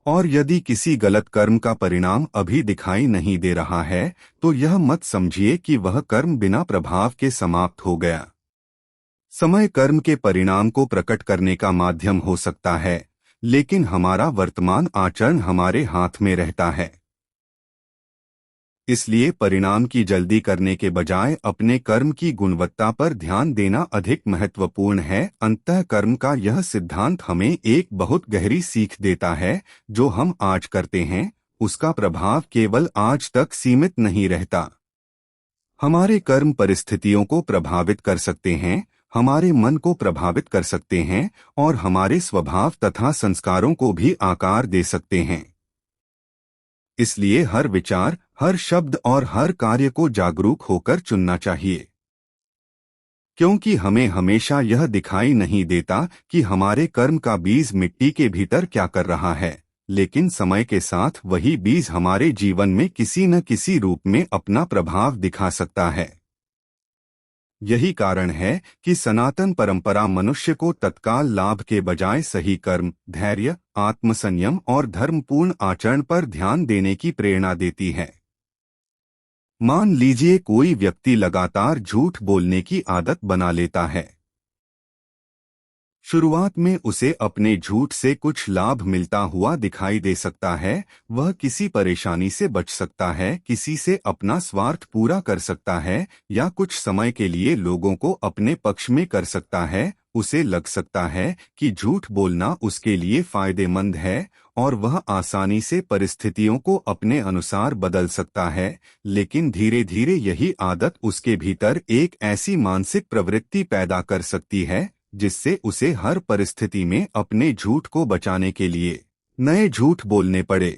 और यदि किसी गलत कर्म का परिणाम अभी दिखाई नहीं दे रहा है तो यह मत समझिए कि वह कर्म बिना प्रभाव के समाप्त हो गया। समय कर्म के परिणाम को प्रकट करने का माध्यम हो सकता है, लेकिन हमारा वर्तमान आचरण हमारे हाथ में रहता है। इसलिए परिणाम की जल्दी करने के बजाय अपने कर्म की गुणवत्ता पर ध्यान देना अधिक महत्वपूर्ण है। अंतःकर्म का यह सिद्धांत हमें एक बहुत गहरी सीख देता है। जो हम आज करते हैं उसका प्रभाव केवल आज तक सीमित नहीं रहता। हमारे कर्म परिस्थितियों को प्रभावित कर सकते हैं, हमारे मन को प्रभावित कर सकते हैं और हमारे स्वभाव तथा संस्कारों को भी आकार दे सकते हैं। इसलिए हर विचार, हर शब्द और हर कार्य को जागरूक होकर चुनना चाहिए, क्योंकि हमें हमेशा यह दिखाई नहीं देता कि हमारे कर्म का बीज मिट्टी के भीतर क्या कर रहा है, लेकिन समय के साथ वही बीज हमारे जीवन में किसी न किसी रूप में अपना प्रभाव दिखा सकता है। यही कारण है कि सनातन परंपरा मनुष्य को तत्काल लाभ के बजाय सही कर्म, धैर्य, आत्मसंयम और धर्मपूर्ण आचरण पर ध्यान देने की प्रेरणा देती है। मान लीजिए कोई व्यक्ति लगातार झूठ बोलने की आदत बना लेता है। शुरुआत में उसे अपने झूठ से कुछ लाभ मिलता हुआ दिखाई दे सकता है। वह किसी परेशानी से बच सकता है, किसी से अपना स्वार्थ पूरा कर सकता है या कुछ समय के लिए लोगों को अपने पक्ष में कर सकता है। उसे लग सकता है कि झूठ बोलना उसके लिए फायदेमंद है और वह आसानी से परिस्थितियों को अपने अनुसार बदल सकता है। लेकिन धीरे धीरे यही आदत उसके भीतर एक ऐसी मानसिक प्रवृत्ति पैदा कर सकती है जिससे उसे हर परिस्थिति में अपने झूठ को बचाने के लिए नए झूठ बोलने पड़े।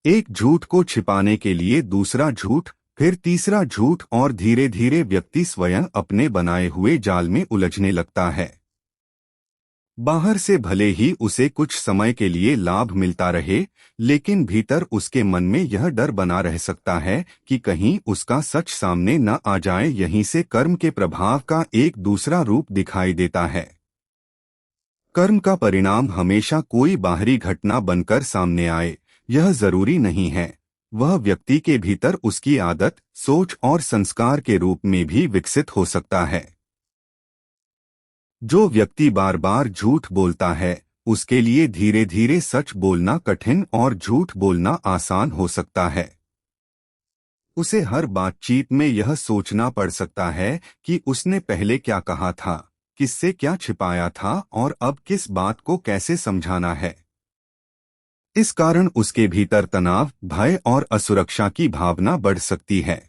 एक झूठ को छिपाने के लिए दूसरा झूठ, फिर तीसरा झूठ और धीरे धीरे व्यक्ति स्वयं अपने बनाए हुए जाल में उलझने लगता है। बाहर से भले ही उसे कुछ समय के लिए लाभ मिलता रहे, लेकिन भीतर उसके मन में यह डर बना रह सकता है कि कहीं उसका सच सामने न आ जाए। यहीं से कर्म के प्रभाव का एक दूसरा रूप दिखाई देता है। कर्म का परिणाम हमेशा कोई बाहरी घटना बनकर सामने आए, यह जरूरी नहीं है। वह व्यक्ति के भीतर उसकी आदत, सोच और संस्कार के रूप में भी विकसित हो सकता है। जो व्यक्ति बार बार झूठ बोलता है उसके लिए धीरे धीरे सच बोलना कठिन और झूठ बोलना आसान हो सकता है। उसे हर बातचीत में यह सोचना पड़ सकता है कि उसने पहले क्या कहा था, किससे क्या छिपाया था और अब किस बात को कैसे समझाना है। इस कारण उसके भीतर तनाव, भय और असुरक्षा की भावना बढ़ सकती है।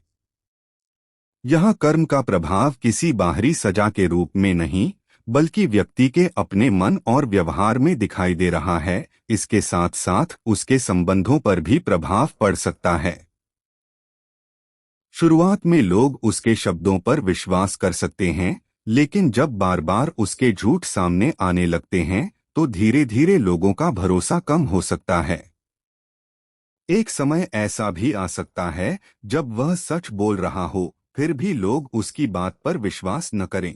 यह कर्म का प्रभाव किसी बाहरी सजा के रूप में नहीं, बल्कि व्यक्ति के अपने मन और व्यवहार में दिखाई दे रहा है। इसके साथ साथ उसके संबंधों पर भी प्रभाव पड़ सकता है। शुरुआत में लोग उसके शब्दों पर विश्वास कर सकते हैं, लेकिन जब बार बार उसके झूठ सामने आने लगते हैं तो धीरे धीरे लोगों का भरोसा कम हो सकता है। एक समय ऐसा भी आ सकता है जब वह सच बोल रहा हो, फिर भी लोग उसकी बात पर विश्वास न करें।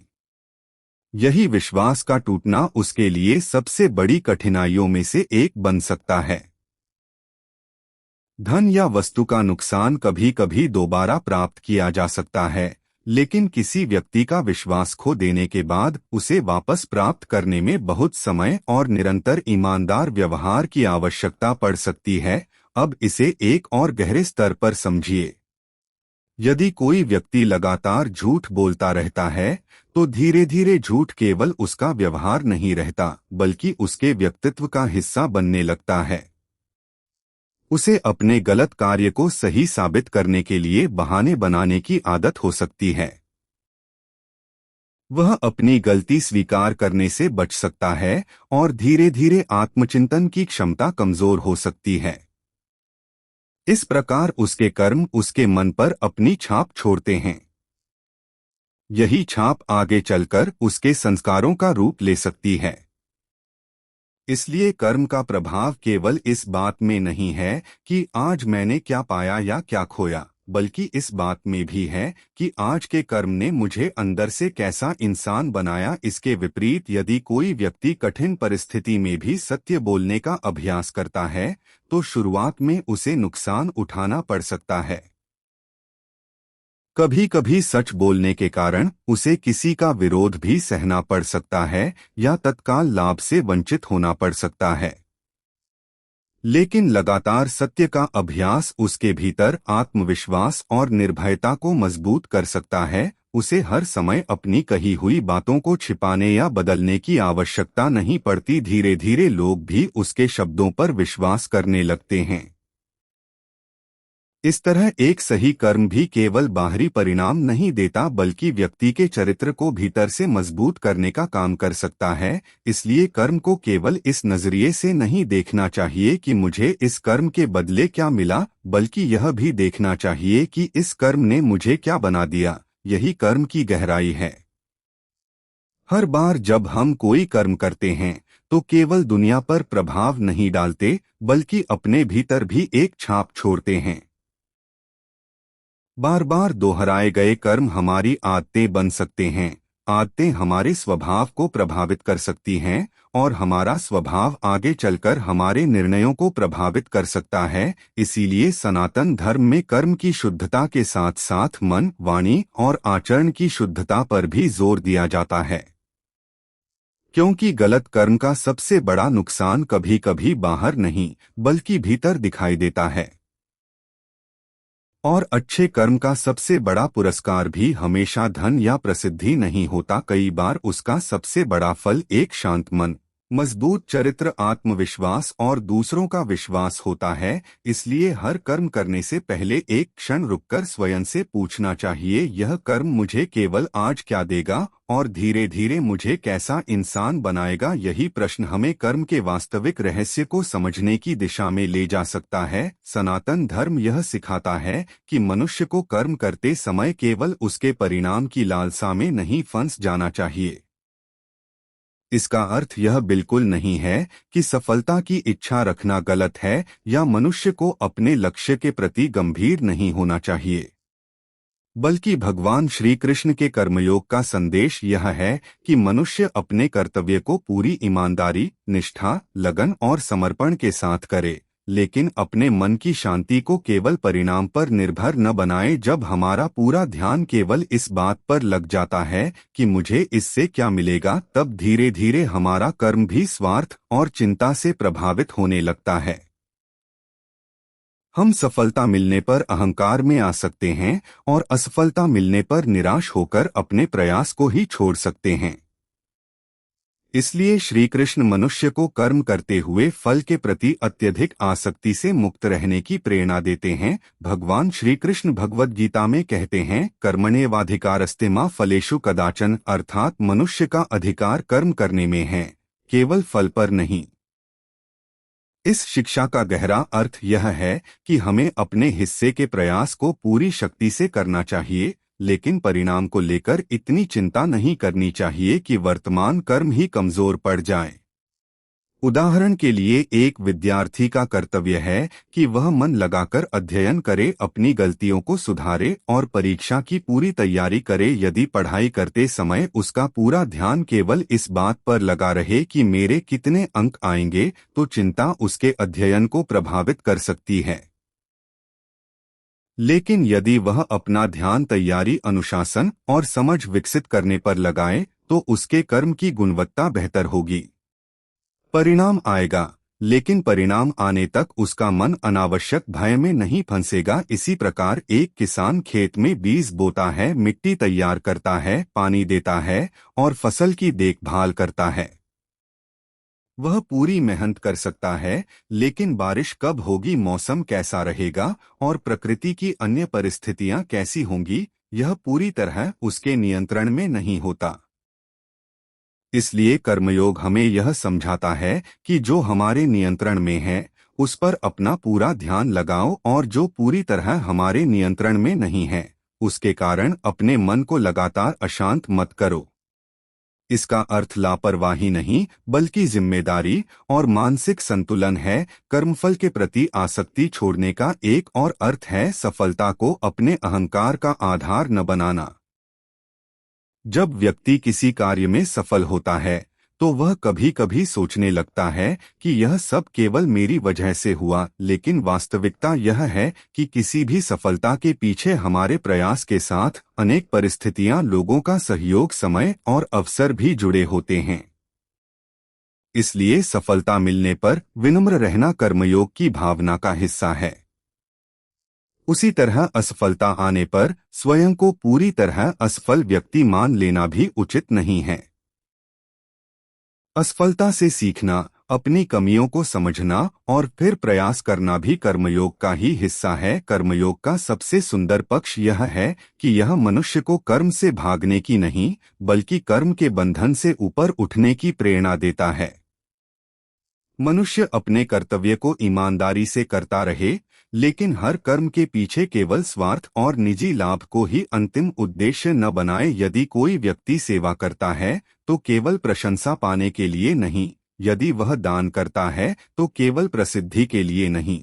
यही विश्वास का टूटना उसके लिए सबसे बड़ी कठिनाइयों में से एक बन सकता है। धन या वस्तु का नुकसान कभी कभी दोबारा प्राप्त किया जा सकता है, लेकिन किसी व्यक्ति का विश्वास खो देने के बाद उसे वापस प्राप्त करने में बहुत समय और निरंतर ईमानदार व्यवहार की आवश्यकता पड़ सकती है। अब इसे एक और गहरे स्तर पर समझिए। यदि कोई व्यक्ति लगातार झूठ बोलता रहता है तो धीरे धीरे झूठ केवल उसका व्यवहार नहीं रहता, बल्कि उसके व्यक्तित्व का हिस्सा बनने लगता है। उसे अपने गलत कार्य को सही साबित करने के लिए बहाने बनाने की आदत हो सकती है। वह अपनी गलती स्वीकार करने से बच सकता है और धीरे धीरे आत्मचिंतन की क्षमता कमजोर हो सकती है। इस प्रकार उसके कर्म उसके मन पर अपनी छाप छोड़ते हैं। यही छाप आगे चलकर उसके संस्कारों का रूप ले सकती है। इसलिए कर्म का प्रभाव केवल इस बात में नहीं है कि आज मैंने क्या पाया या क्या खोया, बल्कि इस बात में भी है कि आज के कर्म ने मुझे अंदर से कैसा इंसान बनाया। इसके विपरीत यदि कोई व्यक्ति कठिन परिस्थिति में भी सत्य बोलने का अभ्यास करता है तो शुरुआत में उसे नुकसान उठाना पड़ सकता है। कभी कभी सच बोलने के कारण उसे किसी का विरोध भी सहना पड़ सकता है या तत्काल लाभ से वंचित होना पड़ सकता है। लेकिन लगातार सत्य का अभ्यास उसके भीतर आत्मविश्वास और निर्भयता को मजबूत कर सकता है। उसे हर समय अपनी कही हुई बातों को छिपाने या बदलने की आवश्यकता नहीं पड़ती। धीरे धीरे लोग भी उसके शब्दों पर विश्वास करने लगते हैं। इस तरह एक सही कर्म भी केवल बाहरी परिणाम नहीं देता बल्कि व्यक्ति के चरित्र को भीतर से मजबूत करने का काम कर सकता है। इसलिए कर्म को केवल इस नजरिए से नहीं देखना चाहिए कि मुझे इस कर्म के बदले क्या मिला, बल्कि यह भी देखना चाहिए कि इस कर्म ने मुझे क्या बना दिया। यही कर्म की गहराई है। हर बार जब हम कोई कर्म करते हैं तो केवल दुनिया पर प्रभाव नहीं डालते बल्कि अपने भीतर भी एक छाप छोड़ते हैं। बार बार दोहराए गए कर्म हमारी आदतें बन सकते हैं। आदतें हमारे स्वभाव को प्रभावित कर सकती हैं और हमारा स्वभाव आगे चलकर हमारे निर्णयों को प्रभावित कर सकता है। इसीलिए सनातन धर्म में कर्म की शुद्धता के साथ साथ मन, वाणी और आचरण की शुद्धता पर भी जोर दिया जाता है। क्योंकि गलत कर्म का सबसे बड़ा नुकसान कभी कभी बाहर नहीं बल्कि भीतर दिखाई देता है। और अच्छे कर्म का सबसे बड़ा पुरस्कार भी हमेशा धन या प्रसिद्धि नहीं होता। कई बार उसका सबसे बड़ा फल एक शांत मन, मजबूत चरित्र, आत्मविश्वास और दूसरों का विश्वास होता है। इसलिए हर कर्म करने से पहले एक क्षण रुककर स्वयं से पूछना चाहिए, यह कर्म मुझे केवल आज क्या देगा और धीरे धीरे मुझे कैसा इंसान बनाएगा। यही प्रश्न हमें कर्म के वास्तविक रहस्य को समझने की दिशा में ले जा सकता है। सनातन धर्म यह सिखाता है कि मनुष्य को कर्म करते समय केवल उसके परिणाम की लालसा में नहीं फंस जाना चाहिए। इसका अर्थ यह बिल्कुल नहीं है कि सफलता की इच्छा रखना गलत है या मनुष्य को अपने लक्ष्य के प्रति गंभीर नहीं होना चाहिए। बल्कि भगवान श्री कृष्ण के कर्मयोग का संदेश यह है कि मनुष्य अपने कर्तव्य को पूरी ईमानदारी, निष्ठा, लगन और समर्पण के साथ करे, लेकिन अपने मन की शांति को केवल परिणाम पर निर्भर न बनाए। जब हमारा पूरा ध्यान केवल इस बात पर लग जाता है कि मुझे इससे क्या मिलेगा, तब धीरे धीरे हमारा कर्म भी स्वार्थ और चिंता से प्रभावित होने लगता है। हम सफलता मिलने पर अहंकार में आ सकते हैं और असफलता मिलने पर निराश होकर अपने प्रयास को ही छोड़ सकते हैं। इसलिए श्री कृष्ण मनुष्य को कर्म करते हुए फल के प्रति अत्यधिक आसक्ति से मुक्त रहने की प्रेरणा देते हैं। भगवान श्री कृष्ण भगवद गीता में कहते हैं, कर्मण्येवाधिकारस्ते मा फलेषु कदाचन, अर्थात मनुष्य का अधिकार कर्म करने में है, केवल फल पर नहीं। इस शिक्षा का गहरा अर्थ यह है कि हमें अपने हिस्से के प्रयास को पूरी शक्ति से करना चाहिए, लेकिन परिणाम को लेकर इतनी चिंता नहीं करनी चाहिए कि वर्तमान कर्म ही कमजोर पड़ जाए। उदाहरण के लिए एक विद्यार्थी का कर्तव्य है कि वह मन लगाकर अध्ययन करे, अपनी गलतियों को सुधारे और परीक्षा की पूरी तैयारी करे। यदि पढ़ाई करते समय उसका पूरा ध्यान केवल इस बात पर लगा रहे कि मेरे कितने अंक आएंगे, तो चिंता उसके अध्ययन को प्रभावित कर सकती है। लेकिन यदि वह अपना ध्यान तैयारी, अनुशासन और समझ विकसित करने पर लगाए, तो उसके कर्म की गुणवत्ता बेहतर होगी। परिणाम आएगा, लेकिन परिणाम आने तक उसका मन अनावश्यक भय में नहीं फंसेगा। इसी प्रकार एक किसान खेत में बीज बोता है, मिट्टी तैयार करता है, पानी देता है और फसल की देखभाल करता है। वह पूरी मेहनत कर सकता है, लेकिन बारिश कब होगी, मौसम कैसा रहेगा और प्रकृति की अन्य परिस्थितियां कैसी होंगी, यह पूरी तरह उसके नियंत्रण में नहीं होता। इसलिए कर्मयोग हमें यह समझाता है कि जो हमारे नियंत्रण में है उस पर अपना पूरा ध्यान लगाओ, और जो पूरी तरह हमारे नियंत्रण में नहीं है उसके कारण अपने मन को लगातार अशांत मत करो। इसका अर्थ लापरवाही नहीं बल्कि जिम्मेदारी और मानसिक संतुलन है। कर्मफल के प्रति आसक्ति छोड़ने का एक और अर्थ है सफलता को अपने अहंकार का आधार न बनाना। जब व्यक्ति किसी कार्य में सफल होता है तो वह कभी कभी सोचने लगता है कि यह सब केवल मेरी वजह से हुआ, लेकिन वास्तविकता यह है कि किसी भी सफलता के पीछे हमारे प्रयास के साथ अनेक परिस्थितियां, लोगों का सहयोग, समय और अवसर भी जुड़े होते हैं। इसलिए सफलता मिलने पर विनम्र रहना कर्मयोग की भावना का हिस्सा है। उसी तरह असफलता आने पर स्वयं को पूरी तरह असफल व्यक्ति मान लेना भी उचित नहीं है। असफलता से सीखना, अपनी कमियों को समझना और फिर प्रयास करना भी कर्मयोग का ही हिस्सा है। कर्मयोग का सबसे सुंदर पक्ष यह है कि यह मनुष्य को कर्म से भागने की नहीं, बल्कि कर्म के बंधन से ऊपर उठने की प्रेरणा देता है। मनुष्य अपने कर्तव्य को ईमानदारी से करता रहे, लेकिन हर कर्म के पीछे केवल स्वार्थ और निजी लाभ को ही अंतिम उद्देश्य न बनाए। यदि कोई व्यक्ति सेवा करता है तो केवल प्रशंसा पाने के लिए नहीं, यदि वह दान करता है तो केवल प्रसिद्धि के लिए नहीं,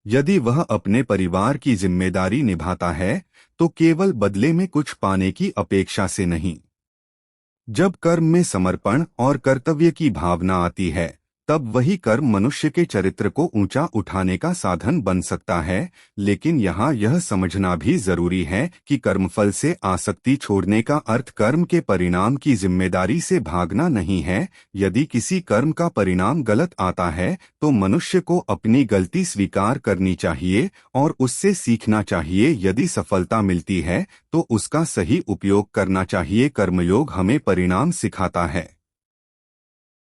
यदि वह अपने परिवार की जिम्मेदारी निभाता है तो केवल बदले में कुछ पाने की अपेक्षा से नहीं। जब कर्म में समर्पण और कर्तव्य की भावना आती है, तब वही कर्म मनुष्य के चरित्र को ऊंचा उठाने का साधन बन सकता है। लेकिन यहाँ यह समझना भी जरूरी है कि कर्मफल से आसक्ति छोड़ने का अर्थ कर्म के परिणाम की जिम्मेदारी से भागना नहीं है। यदि किसी कर्म का परिणाम गलत आता है तो मनुष्य को अपनी गलती स्वीकार करनी चाहिए और उससे सीखना चाहिए। यदि सफलता मिलती है तो उसका सही उपयोग करना चाहिए। कर्मयोग हमें परिणाम सिखाता है,